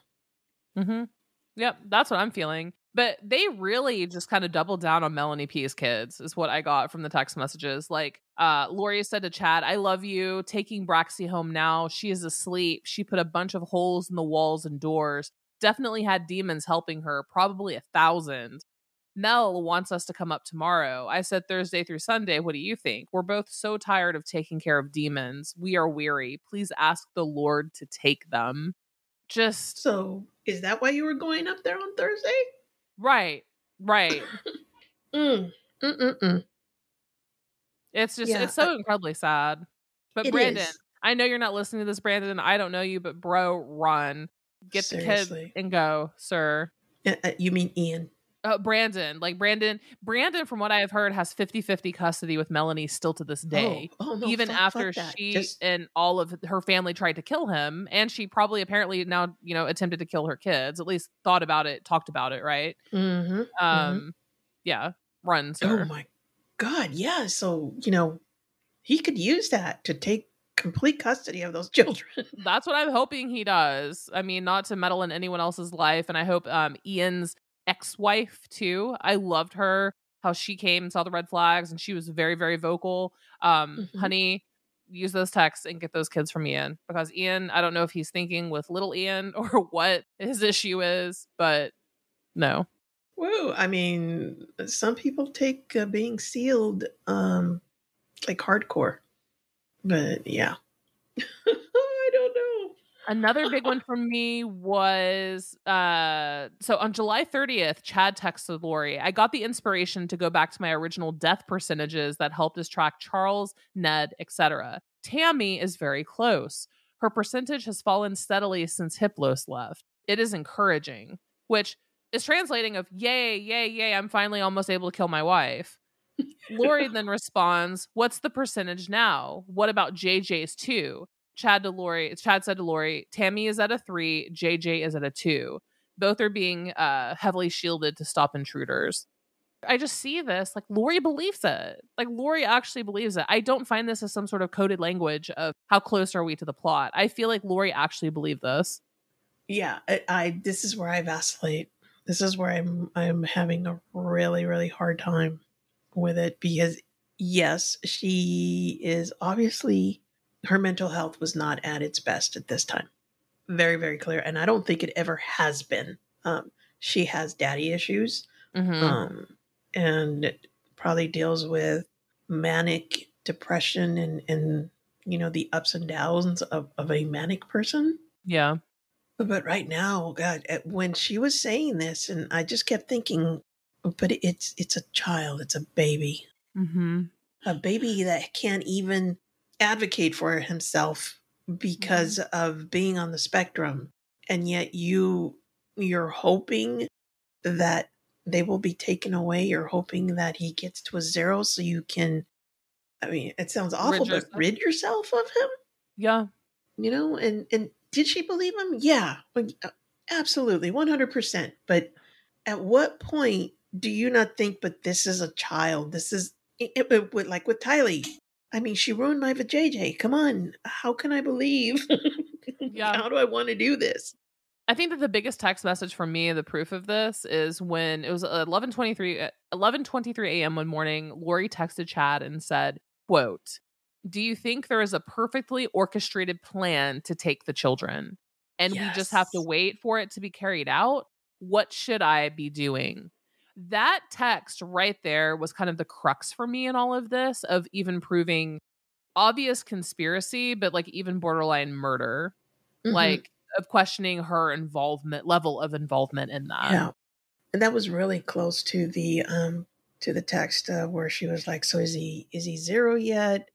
[SPEAKER 1] Mhm. Yep, that's what I'm feeling. But they really just kind of doubled down on Melanie P's kids, is what I got from the text messages. Like, Lori said to Chad, "I love you. Taking Braxy home now. She is asleep. She put a bunch of holes in the walls and doors. Definitely had demons helping her, probably 1,000. Mel wants us to come up tomorrow. I said Thursday through Sunday. What do you think? We're both so tired of taking care of demons. We are weary. Please ask the Lord to take them." Just
[SPEAKER 2] So, is that why you were going up there on Thursday?
[SPEAKER 1] right, right.
[SPEAKER 2] Mm. Mm-mm-mm.
[SPEAKER 1] It's just
[SPEAKER 2] Yeah,
[SPEAKER 1] it's so incredibly sad. But
[SPEAKER 2] it
[SPEAKER 1] Brandon,
[SPEAKER 2] is.
[SPEAKER 1] I know you're not listening to this, Brandon. I don't know you, but bro, run. Get the kid
[SPEAKER 2] Seriously.
[SPEAKER 1] and go, sir.
[SPEAKER 2] You mean Ian?
[SPEAKER 1] Brandon, like Brandon, from what I have heard, has 50-50 custody with Melanie still to this
[SPEAKER 2] Oh,
[SPEAKER 1] day.
[SPEAKER 2] oh no,
[SPEAKER 1] Even after
[SPEAKER 2] fuck that.
[SPEAKER 1] she
[SPEAKER 2] Just
[SPEAKER 1] and all of her family tried to kill him, and she probably apparently now, attempted to kill her kids, at least thought about it, talked about it, right?
[SPEAKER 2] mm-hmm, mm-hmm.
[SPEAKER 1] Um, yeah, run,
[SPEAKER 2] Oh
[SPEAKER 1] sir.
[SPEAKER 2] my God, yeah. So, he could use that to take complete custody of those children.
[SPEAKER 1] That's what I'm hoping he does. I mean, not to meddle in anyone else's life, and I hope Ian's ex-wife too. I loved her, how she came and saw the red flags, and she was very, very vocal.
[SPEAKER 2] hmm
[SPEAKER 1] Honey, use those texts and get those kids from Ian, because Ian, I don't know if he's thinking with little Ian or what his issue is, but no.
[SPEAKER 2] Whoa, I mean, some people take being sealed like hardcore, but yeah, I don't know.
[SPEAKER 1] Another big one for me was so on July 30th, Chad texted Lori. I got the inspiration to go back to my original death percentages that helped us track Charles, Ned, etc. Tammy is very close. Her percentage has fallen steadily since Hiplos left. It is encouraging, which is translating of yay, yay, yay, I'm finally almost able to kill my wife. Lori then responds, "What's the percentage now? What about JJ's too?" Chad said to Lori, "Tammy is at a 3, JJ is at a 2. Both are being heavily shielded to stop intruders." I just see this like Lori believes it. Like Lori actually believes it. I don't find this as some sort of coded language of how close are we to the plot. I feel like Lori actually believed this.
[SPEAKER 2] Yeah, I this is where I vacillate. This is where I'm having a really really hard time with it because yes, she is obviously her mental health was not at its best at this time. Very very clear, and I don't think it ever has been. She has daddy issues,
[SPEAKER 1] Mhm.
[SPEAKER 2] um, and probably deals with manic depression and the ups and downs of a manic person.
[SPEAKER 1] Yeah.
[SPEAKER 2] But right now, God, when she was saying this, and I just kept thinking, but it's a child, it's
[SPEAKER 1] Mhm.
[SPEAKER 2] a baby that can't even advocate for himself because
[SPEAKER 1] Mhm.
[SPEAKER 2] of being on the spectrum, and yet you're hoping that they will be taken away. You're hoping that he gets to a zero so you can. I mean, it sounds awful,
[SPEAKER 1] Rid
[SPEAKER 2] but
[SPEAKER 1] yourself.
[SPEAKER 2] rid yourself of him.
[SPEAKER 1] Yeah.
[SPEAKER 2] And did she believe him? Yeah, absolutely, 100%. But at what point do you not think, but this is a child, this is like with Tylee? I mean, she ruined my vajayjay. Come on, how can I believe?
[SPEAKER 1] Yeah.
[SPEAKER 2] How do I want to do this?
[SPEAKER 1] I think that the biggest text message for me, the proof of this, is when it was 11:23 a.m. one morning. Lori texted Chad and said, "Quote: Do you think there is a perfectly orchestrated plan to take the children, and we just have to
[SPEAKER 2] Yes.
[SPEAKER 1] wait for it to be carried out? What should I be doing?" That text right there was kind of the crux for me in all of this, of even proving obvious conspiracy, but like even borderline murder,
[SPEAKER 2] hmm
[SPEAKER 1] like, of questioning her level of involvement in that.
[SPEAKER 2] Yeah, and that was really close to the text where she was like, "So is he zero yet?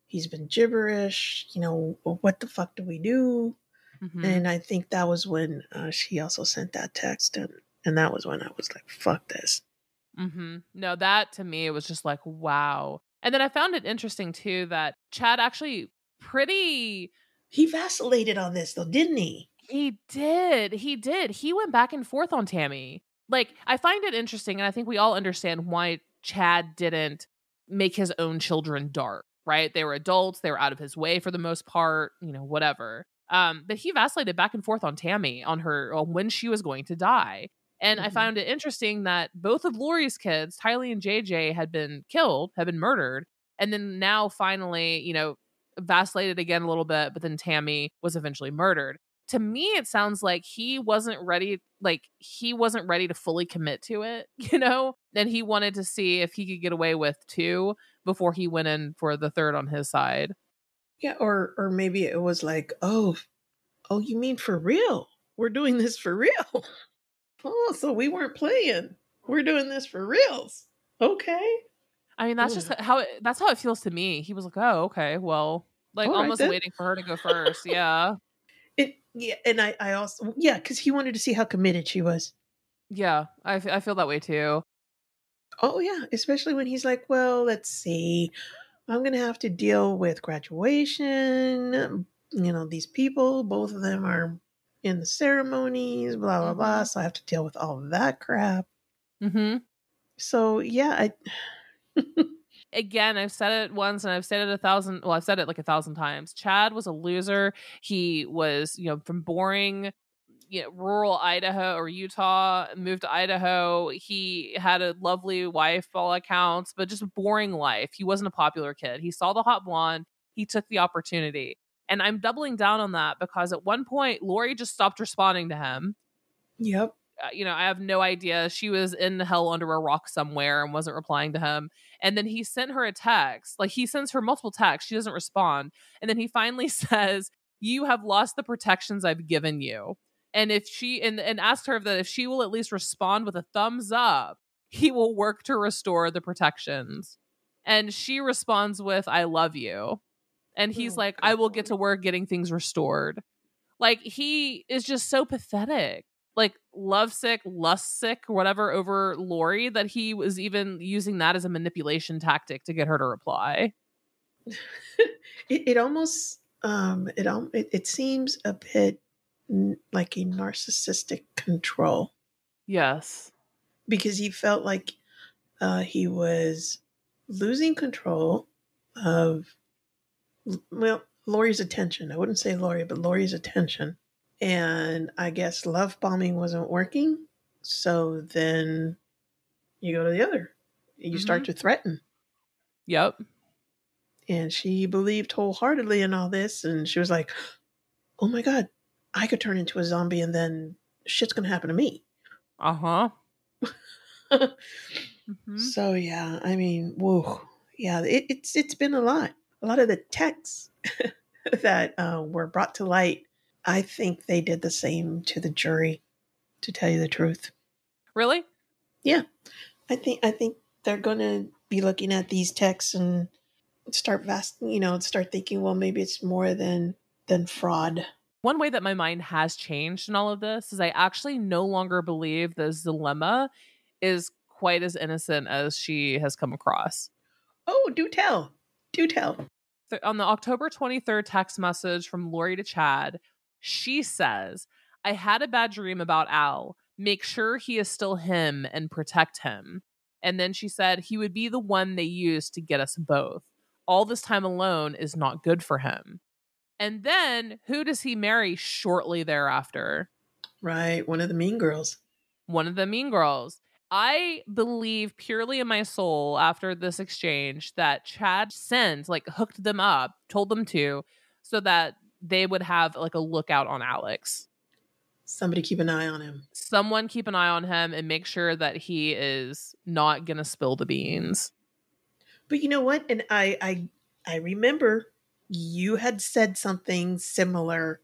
[SPEAKER 2] He's been gibberish. Well, what the fuck do we do?"
[SPEAKER 1] Mhm,
[SPEAKER 2] And I think that was when she also sent that text, and that was when I was like, "Fuck this."
[SPEAKER 1] mhm. No, that to me was just like, wow. And then I found it interesting too that Chad actually pretty
[SPEAKER 2] He vacillated on this though, didn't he?
[SPEAKER 1] he did. He went back and forth on Tammy. Like, I find it interesting, and I think we all understand why Chad didn't make his own children dark, right? They were adults, they were out of his way for the most part, whatever. But he vacillated back and forth on Tammy on when she was going to die. And I
[SPEAKER 2] Mhm.
[SPEAKER 1] found it interesting that both of Lori's kids, Tylee and JJ, had been killed, had been murdered, and then now finally, vacillated again a little bit, but then Tammy was eventually murdered. To me, it sounds like he wasn't ready to fully commit to it, and he wanted to see if he could get away with two before he went in for the third on his side.
[SPEAKER 2] Yeah, or maybe it was like, oh, you mean for real? We're doing this for real. Oh, so we weren't playing. We're doing this for reals. Okay.
[SPEAKER 1] I mean,
[SPEAKER 2] Ugh.
[SPEAKER 1] that's how it feels to me. He was like, "Oh, okay, well," like
[SPEAKER 2] All right
[SPEAKER 1] almost
[SPEAKER 2] then.
[SPEAKER 1] waiting for her to go first. Yeah.
[SPEAKER 2] Yeah, and I also, yeah, because he wanted to see how committed she was.
[SPEAKER 1] Yeah, I feel that way too.
[SPEAKER 2] Oh yeah, especially when he's like, well, let's see, I'm gonna have to deal with graduation. These people, both of them are in the ceremonies, blah blah blah.
[SPEAKER 1] Mhm.
[SPEAKER 2] So I have to deal with all of that crap.
[SPEAKER 1] Mhm.
[SPEAKER 2] So yeah, I
[SPEAKER 1] Again, I've said it once and I've said it I've said it like 1,000 times. Chad was a loser. He was, from boring, rural Idaho or Utah, moved to Idaho. He had a lovely wife, by all accounts, but just a boring life. He wasn't a popular kid. He saw the hot blonde. He took the opportunity. And I'm doubling down on that because at one point, Lori just stopped responding to him.
[SPEAKER 2] yep.
[SPEAKER 1] I have no idea. She was in hell under a rock somewhere and wasn't replying to him. And then he sent her a text. Like he sends her multiple texts. She doesn't respond. And then he finally says, "You have lost the protections I've given you." And if she and asked her that if she will at least respond with a thumbs up, he will work to restore the protections. And she responds with, "I love you." And he's
[SPEAKER 2] Oh
[SPEAKER 1] like, "I will get
[SPEAKER 2] God.
[SPEAKER 1] to work getting things restored." Like he is just so pathetic, like lovesick, lust sick, whatever over Lori that he was even using that as a manipulation tactic to get her to reply.
[SPEAKER 2] It almost it seems a bit like a narcissistic control
[SPEAKER 1] Yes.
[SPEAKER 2] because he felt like he was losing control of, well, Lori's attention. I wouldn't say Lori, but Lori's attention. And I guess love bombing wasn't working. So then you go to the other. You start
[SPEAKER 1] Mm-hmm.
[SPEAKER 2] to threaten.
[SPEAKER 1] Yep.
[SPEAKER 2] And she believed wholeheartedly in all this. And she was like, oh my God, I could turn into a zombie and then shit's going to happen to me.
[SPEAKER 1] Uh-huh. Mm-hmm.
[SPEAKER 2] So yeah, I mean, whoa. Yeah, it's been a lot. A lot of the texts that were brought to light, I think they did the same to the jury, to tell you the truth.
[SPEAKER 1] Really?
[SPEAKER 2] Yeah, I think they're going to be looking at these texts and start thinking, well, maybe it's more than fraud.
[SPEAKER 1] One way that my mind has changed in all of this is I actually no longer believe this dilemma is quite as innocent as she has come across.
[SPEAKER 2] Oh, do tell. Do tell.
[SPEAKER 1] On the October 23rd text message from Lori to Chad, she says, "I had a bad dream about Al. Make sure he is still him and protect him." And then she said, "He would be the one they used to get us both. All this time alone is not good for him." And then who does he marry shortly thereafter?
[SPEAKER 2] Right, one of the mean girls.
[SPEAKER 1] One of the mean girls. I believe purely in my soul after this exchange that Chad sent, like hooked them up, told them to, so that they would have like a lookout on Alex.
[SPEAKER 2] Somebody keep an eye on him.
[SPEAKER 1] Someone keep an eye on him and make sure that he is not gonna spill the beans.
[SPEAKER 2] But you know what? And I remember you had said something similar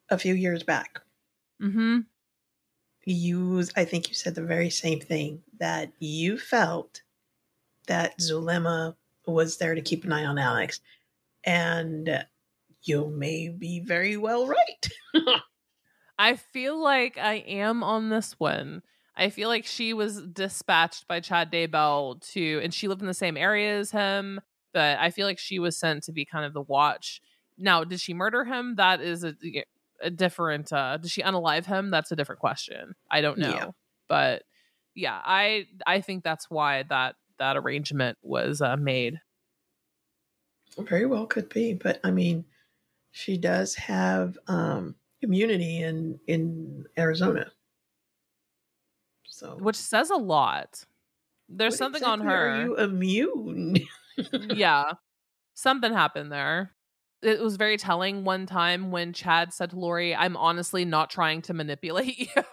[SPEAKER 2] a few years back.
[SPEAKER 1] Mm-hmm.
[SPEAKER 2] I think you said the very same thing, that you felt that Zulema was there to keep an eye on Alex. And you may be very well right.
[SPEAKER 1] I feel like I am on this one. I feel like she was dispatched by Chad Daybell and she lived in the same area as him, but I feel like she was sent to be kind of the watch. Now, did she murder him? That is a different, did she unalive him? That's a different question. I don't
[SPEAKER 2] Yeah.
[SPEAKER 1] know. But yeah, I think that's why that arrangement was made.
[SPEAKER 2] Very well could be, but I mean, she does have immunity in Arizona. So,
[SPEAKER 1] Which says a lot. There's
[SPEAKER 2] what
[SPEAKER 1] something on
[SPEAKER 2] exactly are
[SPEAKER 1] her.
[SPEAKER 2] you immune?
[SPEAKER 1] Yeah, something happened there. It was very telling one time when Chad said to Lori, "I'm honestly not trying to manipulate you."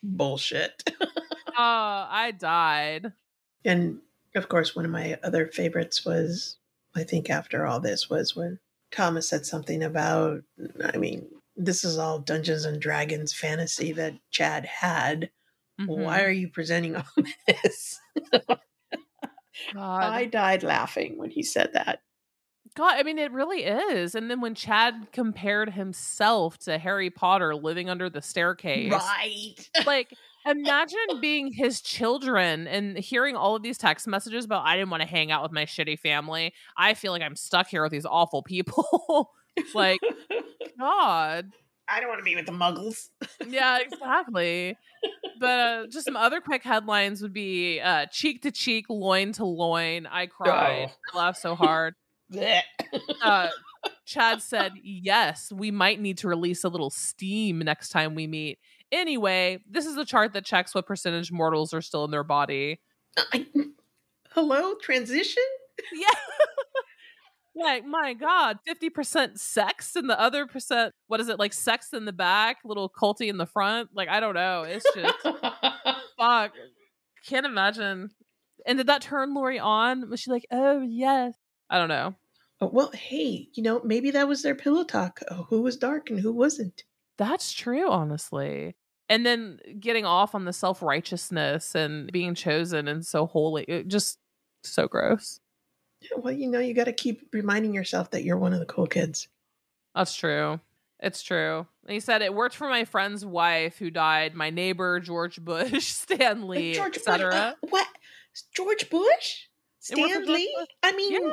[SPEAKER 2] Bullshit.
[SPEAKER 1] I died.
[SPEAKER 2] And of course, one of my other favorites was, I think, after all this, was when Thomas said something about, I mean, this is all Dungeons and Dragons fantasy that Chad had. Why
[SPEAKER 1] Mhm.
[SPEAKER 2] are you presenting all this? I
[SPEAKER 1] God.
[SPEAKER 2] died laughing when he said that.
[SPEAKER 1] God, I mean, it really is. And then when Chad compared himself to Harry Potter living under the staircase,
[SPEAKER 2] Right.
[SPEAKER 1] like, imagine being his children and hearing all of these text messages about, I didn't want to hang out with my shitty family. I feel like I'm stuck here with these awful people. Like, God.
[SPEAKER 2] I don't want to be with the muggles.
[SPEAKER 1] Yeah, exactly. But just some other quick headlines would be cheek to cheek, loin to loin. I cried.
[SPEAKER 2] Oh.
[SPEAKER 1] I laughed so hard.
[SPEAKER 2] Blech.
[SPEAKER 1] Uh, Chad said, yes, we might need to release a little steam next time we meet. Anyway, this is a chart that checks what percentage mortals are still in their body.
[SPEAKER 2] I- Hello? Transition?
[SPEAKER 1] Yeah. Like, my God, 50% sex and the other percent, what is it, like sex in the back, little culty in the front? Like, I don't know. It's just, fuck. Can't imagine. And did that turn Lori on? Was she like, oh, yes? I don't know.
[SPEAKER 2] Oh, well, hey, maybe that was their pillow talk. Oh, who was dark and who wasn't?
[SPEAKER 1] That's true, honestly. And then getting off on the self-righteousness and being chosen and so holy, just so gross.
[SPEAKER 2] Yeah, well, you got to keep reminding yourself that you're one of the cool kids.
[SPEAKER 1] That's true. It's true. And he said it worked for my friend's wife who died, my neighbor George Bush, Stan Lee,
[SPEAKER 2] George Bush?
[SPEAKER 1] etc.
[SPEAKER 2] What? George Bush?
[SPEAKER 1] It worked for
[SPEAKER 2] Stan
[SPEAKER 1] George
[SPEAKER 2] Lee?
[SPEAKER 1] Bush.
[SPEAKER 2] I
[SPEAKER 1] Yeah.
[SPEAKER 2] mean,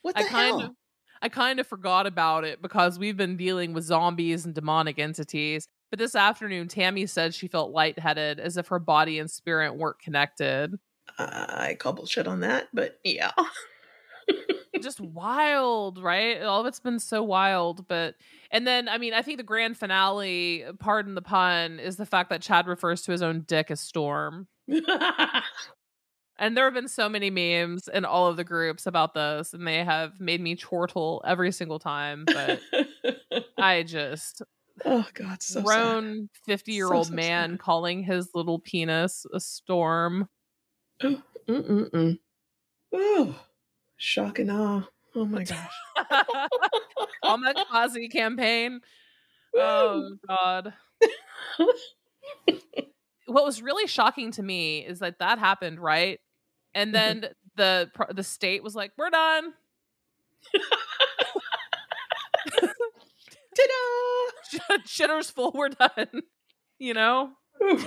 [SPEAKER 2] what
[SPEAKER 1] I
[SPEAKER 2] the
[SPEAKER 1] kind of
[SPEAKER 2] hell?
[SPEAKER 1] I kind of forgot about it because we've been dealing with zombies and demonic entities. But this afternoon, Tammy said she felt lightheaded as if her body and spirit weren't connected.
[SPEAKER 2] I call bullshit on that, but yeah.
[SPEAKER 1] Just wild, right? All of it's been so wild. But, and then, I mean, I think the grand finale, pardon the pun, is the fact that Chad refers to his own dick as Storm. And there have been so many memes in all of the groups about this, and they have made me chortle every single time. But I just,
[SPEAKER 2] Oh, God, so sad.
[SPEAKER 1] grown 50-year-old
[SPEAKER 2] So
[SPEAKER 1] man
[SPEAKER 2] sad.
[SPEAKER 1] calling his little penis a storm.
[SPEAKER 2] Oh, mm-mm-mm. Oh, shock and awe. Oh, my gosh.
[SPEAKER 1] Kamikaze campaign. Oh,
[SPEAKER 2] Woo!
[SPEAKER 1] God. What was really shocking to me is that that happened, right? And then the state was like, "We're done.
[SPEAKER 2] Ta-da!
[SPEAKER 1] Shitter's full. We're done." You know?
[SPEAKER 2] Ooh.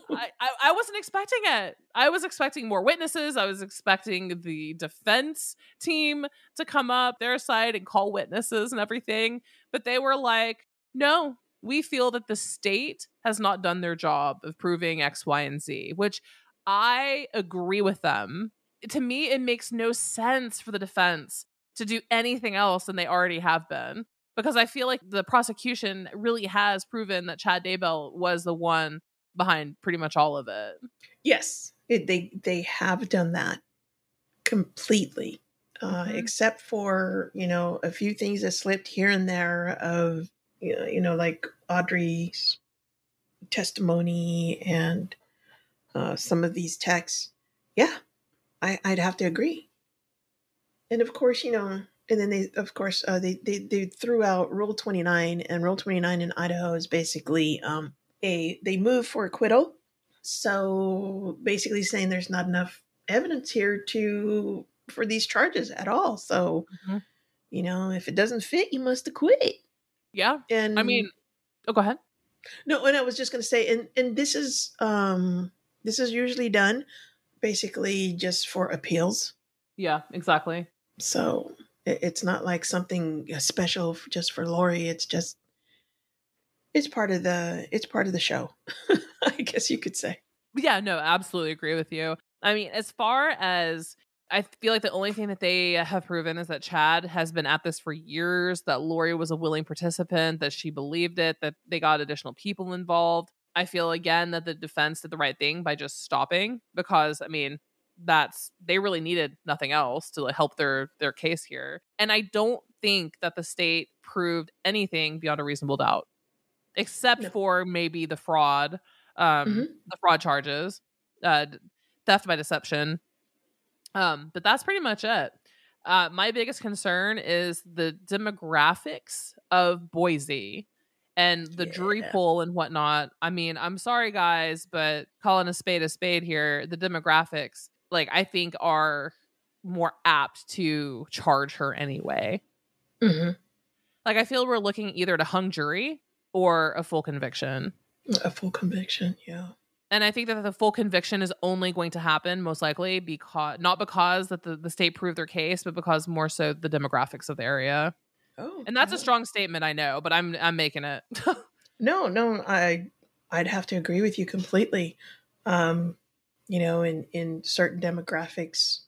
[SPEAKER 1] I wasn't expecting it. I was expecting more witnesses. I was expecting the defense team to come up their side and call witnesses and everything. But they were like, no, we feel that the state has not done their job of proving X, Y, and Z, which I agree with them. To me, it makes no sense for the defense to do anything else than they already have been. Because I feel like the prosecution really has proven that Chad Daybell was the one behind pretty much all of it.
[SPEAKER 2] Yes, they have done that completely,
[SPEAKER 1] Mhm.
[SPEAKER 2] except for a few things that slipped here and there of like Audrey's testimony and some of these texts. Yeah, I'd have to agree. And of course, and then they threw out Rule 29, and Rule 29 in Idaho is basically they move for acquittal. So basically saying there's not enough evidence here to for these charges at all. So,
[SPEAKER 1] Mhm.
[SPEAKER 2] if it doesn't fit, you must acquit.
[SPEAKER 1] Yeah. I mean,
[SPEAKER 2] And
[SPEAKER 1] oh, go ahead.
[SPEAKER 2] no, and I was just going to say, and this is usually done basically just for appeals.
[SPEAKER 1] Yeah, exactly.
[SPEAKER 2] So it's not like something special just for Lori. It's part of the show. I guess you could say.
[SPEAKER 1] Yeah, no, absolutely agree with you. I mean, as far as I feel like the only thing that they have proven is that Chad has been at this for years, that Lori was a willing participant, that she believed it, that they got additional people involved. I feel again that the defense did the right thing by just stopping because I mean, they really needed nothing else to like, help their case here. And I don't think that the state proved anything beyond a reasonable doubt except
[SPEAKER 2] No.
[SPEAKER 1] for maybe
[SPEAKER 2] Hmm.
[SPEAKER 1] the fraud charges, theft by deception. But that's pretty much it. My biggest concern is the demographics of Boise and the jury
[SPEAKER 2] Yeah.
[SPEAKER 1] pool and whatnot. I mean, I'm sorry, guys, but calling a spade here, the demographics, like, I think are more apt to charge her anyway.
[SPEAKER 2] Hmm.
[SPEAKER 1] Like, I feel we're looking either at a hung jury or a full conviction.
[SPEAKER 2] A full conviction. Yeah.
[SPEAKER 1] And I think that the full conviction is only going to happen most likely because not because that the state proved their case, but because more so the demographics of the area.
[SPEAKER 2] Oh,
[SPEAKER 1] And that's a
[SPEAKER 2] yeah.
[SPEAKER 1] strong statement, I know, but I'm making it.
[SPEAKER 2] No, no, I'd have to agree with you completely. Um, in certain demographics,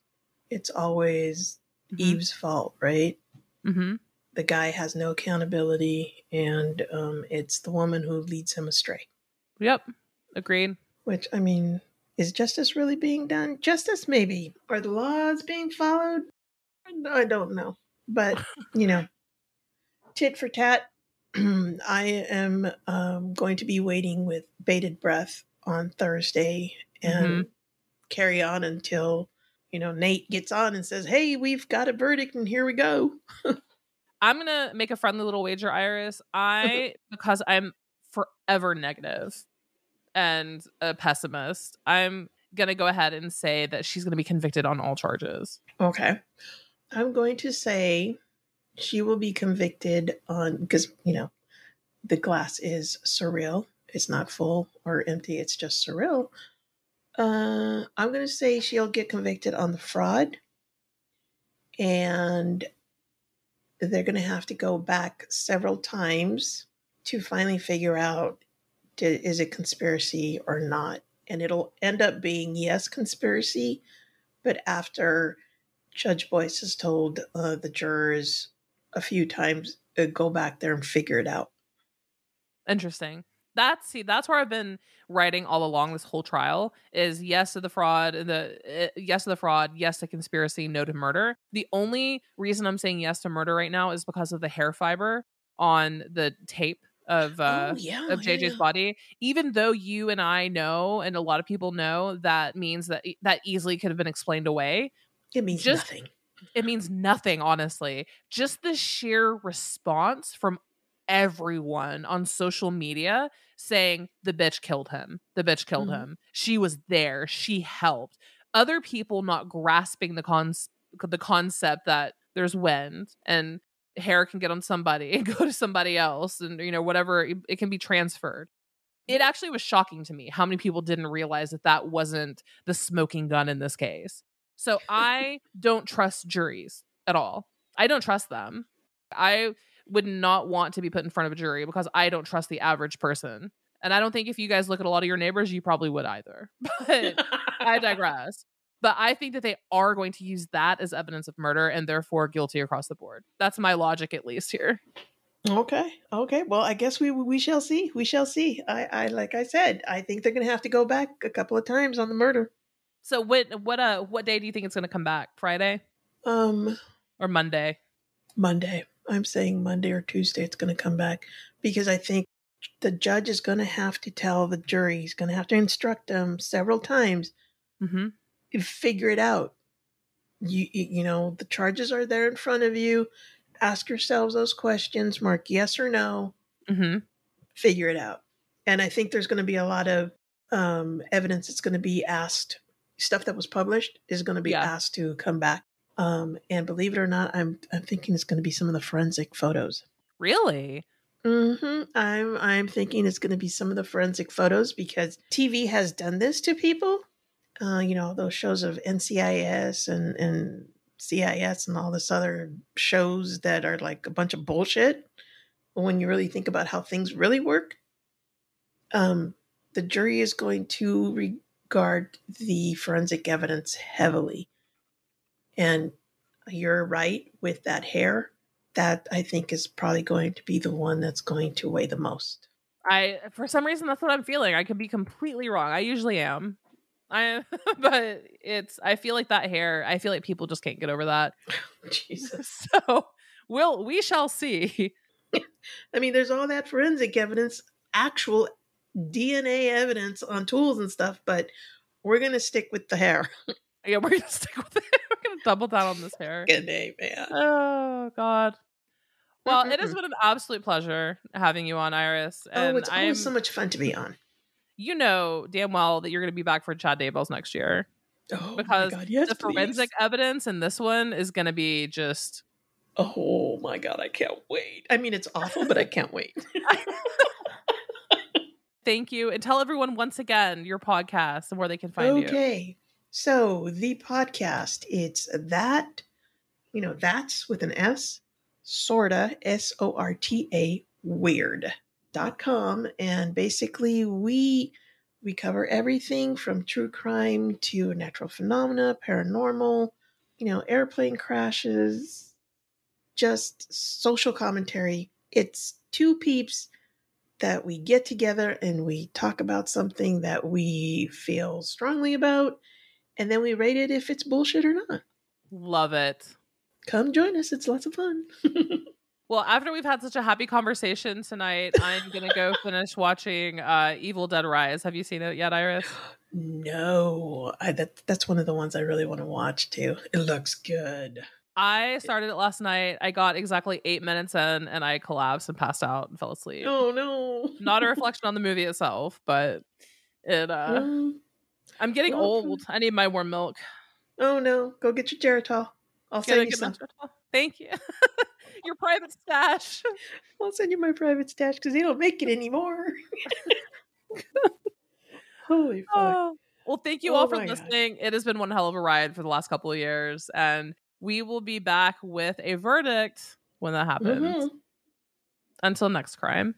[SPEAKER 2] it's always
[SPEAKER 1] hmm
[SPEAKER 2] Eve's fault, right?
[SPEAKER 1] hmm
[SPEAKER 2] The guy has no accountability, and it's the woman who leads him astray.
[SPEAKER 1] Yep. Agreed.
[SPEAKER 2] Which, I mean, is justice really being done? Justice, maybe. Are the laws being followed? I don't know. But, you know, tit for tat, I am going to be waiting with bated breath on Thursday
[SPEAKER 1] hmm
[SPEAKER 2] and carry on until, Nate gets on and says, hey, we've got a verdict and here we go.
[SPEAKER 1] I'm gonna make a friendly little wager, Iris. Because I'm forever negative and a pessimist, I'm gonna go ahead and say that she's gonna be convicted on all charges.
[SPEAKER 2] Okay. I'm going to say she will be convicted on, because, the glass is surreal. It's not full or empty, it's just surreal. I'm going to say she'll get convicted on the fraud, and they're going to have to go back several times to finally figure out is it conspiracy or not. And it'll end up being yes, conspiracy, but after Judge Boyce has told the jurors a few times, go back there and figure it out.
[SPEAKER 1] Interesting. That's where I've been writing all along this whole trial is yes to the fraud, yes to the fraud, yes to conspiracy, no to murder. The only reason I'm saying yes to murder right now is because of the hair fiber on the tape
[SPEAKER 2] Oh, yeah,
[SPEAKER 1] of
[SPEAKER 2] yeah,
[SPEAKER 1] JJ's
[SPEAKER 2] yeah.
[SPEAKER 1] body. Even though you and I know and a lot of people know that means that easily could have been explained away.
[SPEAKER 2] It means
[SPEAKER 1] Just
[SPEAKER 2] nothing.
[SPEAKER 1] it means nothing, honestly. Just the sheer response from everyone on social media saying the bitch killed him. The bitch killed
[SPEAKER 2] Mhm.
[SPEAKER 1] him. She was there. She helped. Other people not grasping the concept that there's wind and hair can get on somebody and go to somebody else and whatever it can be transferred. It
[SPEAKER 2] Yeah.
[SPEAKER 1] actually was shocking to me how many people didn't realize that that wasn't the smoking gun in this case. So I don't trust juries at all. I don't trust them. I would not want to be put in front of a jury because I don't trust the average person. And I don't think if you guys look at a lot of your neighbors, you probably would either. But I digress. But I think that they are going to use that as evidence of murder and therefore guilty across the board. That's my logic, at least here.
[SPEAKER 2] Okay. Okay. Well, I guess we shall see. We shall see. I like I said, I think they're going to have to go back a couple of times on the murder.
[SPEAKER 1] So what day do you think it's going to come back? Friday
[SPEAKER 2] Um,
[SPEAKER 1] or Monday?
[SPEAKER 2] Monday. I'm saying Monday or Tuesday it's going to come back because I think the judge is going to have to tell the jury, he's going to have to instruct them several times
[SPEAKER 1] Mm-hmm.
[SPEAKER 2] to figure it out. The charges are there in front of you. Ask yourselves those questions, mark yes or no,
[SPEAKER 1] Mm-hmm.
[SPEAKER 2] figure it out. And I think there's going to be a lot of evidence that's going to be asked. Stuff that was published is going to be
[SPEAKER 1] Yeah.
[SPEAKER 2] asked to come back. And believe it or not, I'm thinking it's going to be some of the forensic photos.
[SPEAKER 1] Really?
[SPEAKER 2] I'm thinking it's going to be some of the forensic photos because TV has done this to people. Those shows of NCIS and CIS and all this other shows that are like a bunch of bullshit when you really think about how things really work. Um, the jury is going to regard the forensic evidence heavily. And you're right with that hair. That I think is probably going to be the one that's going to weigh the most.
[SPEAKER 1] For some reason, that's what I'm feeling. I could be completely wrong. I usually am. But I feel like that hair, I feel like people just can't get over that.
[SPEAKER 2] Jesus.
[SPEAKER 1] So we shall see.
[SPEAKER 2] I mean, there's all that forensic evidence, actual DNA evidence on tools and stuff, but we're going to stick with the hair.
[SPEAKER 1] Yeah, we're gonna stick with it. We're gonna double down on this hair.
[SPEAKER 2] Good day, man.
[SPEAKER 1] Oh God. Well, it has been an absolute pleasure having you on, Iris. And
[SPEAKER 2] it's always so much fun to be on.
[SPEAKER 1] You know damn well that you're going to be back for Chad Daybell's next year.
[SPEAKER 2] Oh
[SPEAKER 1] because
[SPEAKER 2] my God, yes,
[SPEAKER 1] the forensic evidence in this one is going to be just.
[SPEAKER 2] Oh my God, I can't wait. I mean, it's awful, but I can't wait.
[SPEAKER 1] Thank you. And tell everyone once again your podcast and where they can find you.
[SPEAKER 2] Okay. So the podcast, it's that's with an S, sorta, SORTA, weird.com. And basically we cover everything from true crime to natural phenomena, paranormal, airplane crashes, just social commentary. It's two peeps that we get together and we talk about something that we feel strongly about, and then we rate it if it's bullshit or not.
[SPEAKER 1] Love it.
[SPEAKER 2] Come join us. It's lots of fun.
[SPEAKER 1] Well, after we've had such a happy conversation tonight, I'm going to go finish watching Evil Dead Rise. Have you seen it yet, Iris?
[SPEAKER 2] No. That's one of the ones I really want to watch, too. It looks good.
[SPEAKER 1] I started it last night. I got exactly 8 minutes in, and I collapsed and passed out and fell asleep.
[SPEAKER 2] Oh, no.
[SPEAKER 1] Not a reflection on the movie itself, but it... I'm getting old. I need my warm milk.
[SPEAKER 2] Oh, no. Go get your Geritol. I'll send you some.
[SPEAKER 1] Thank you. Your private stash.
[SPEAKER 2] I'll send you my private stash because they don't make it anymore. Holy fuck.
[SPEAKER 1] Oh. Well, thank you all for listening. God. It has been one hell of a ride for the last couple of years, and we will be back with a verdict when that happens. Until next crime.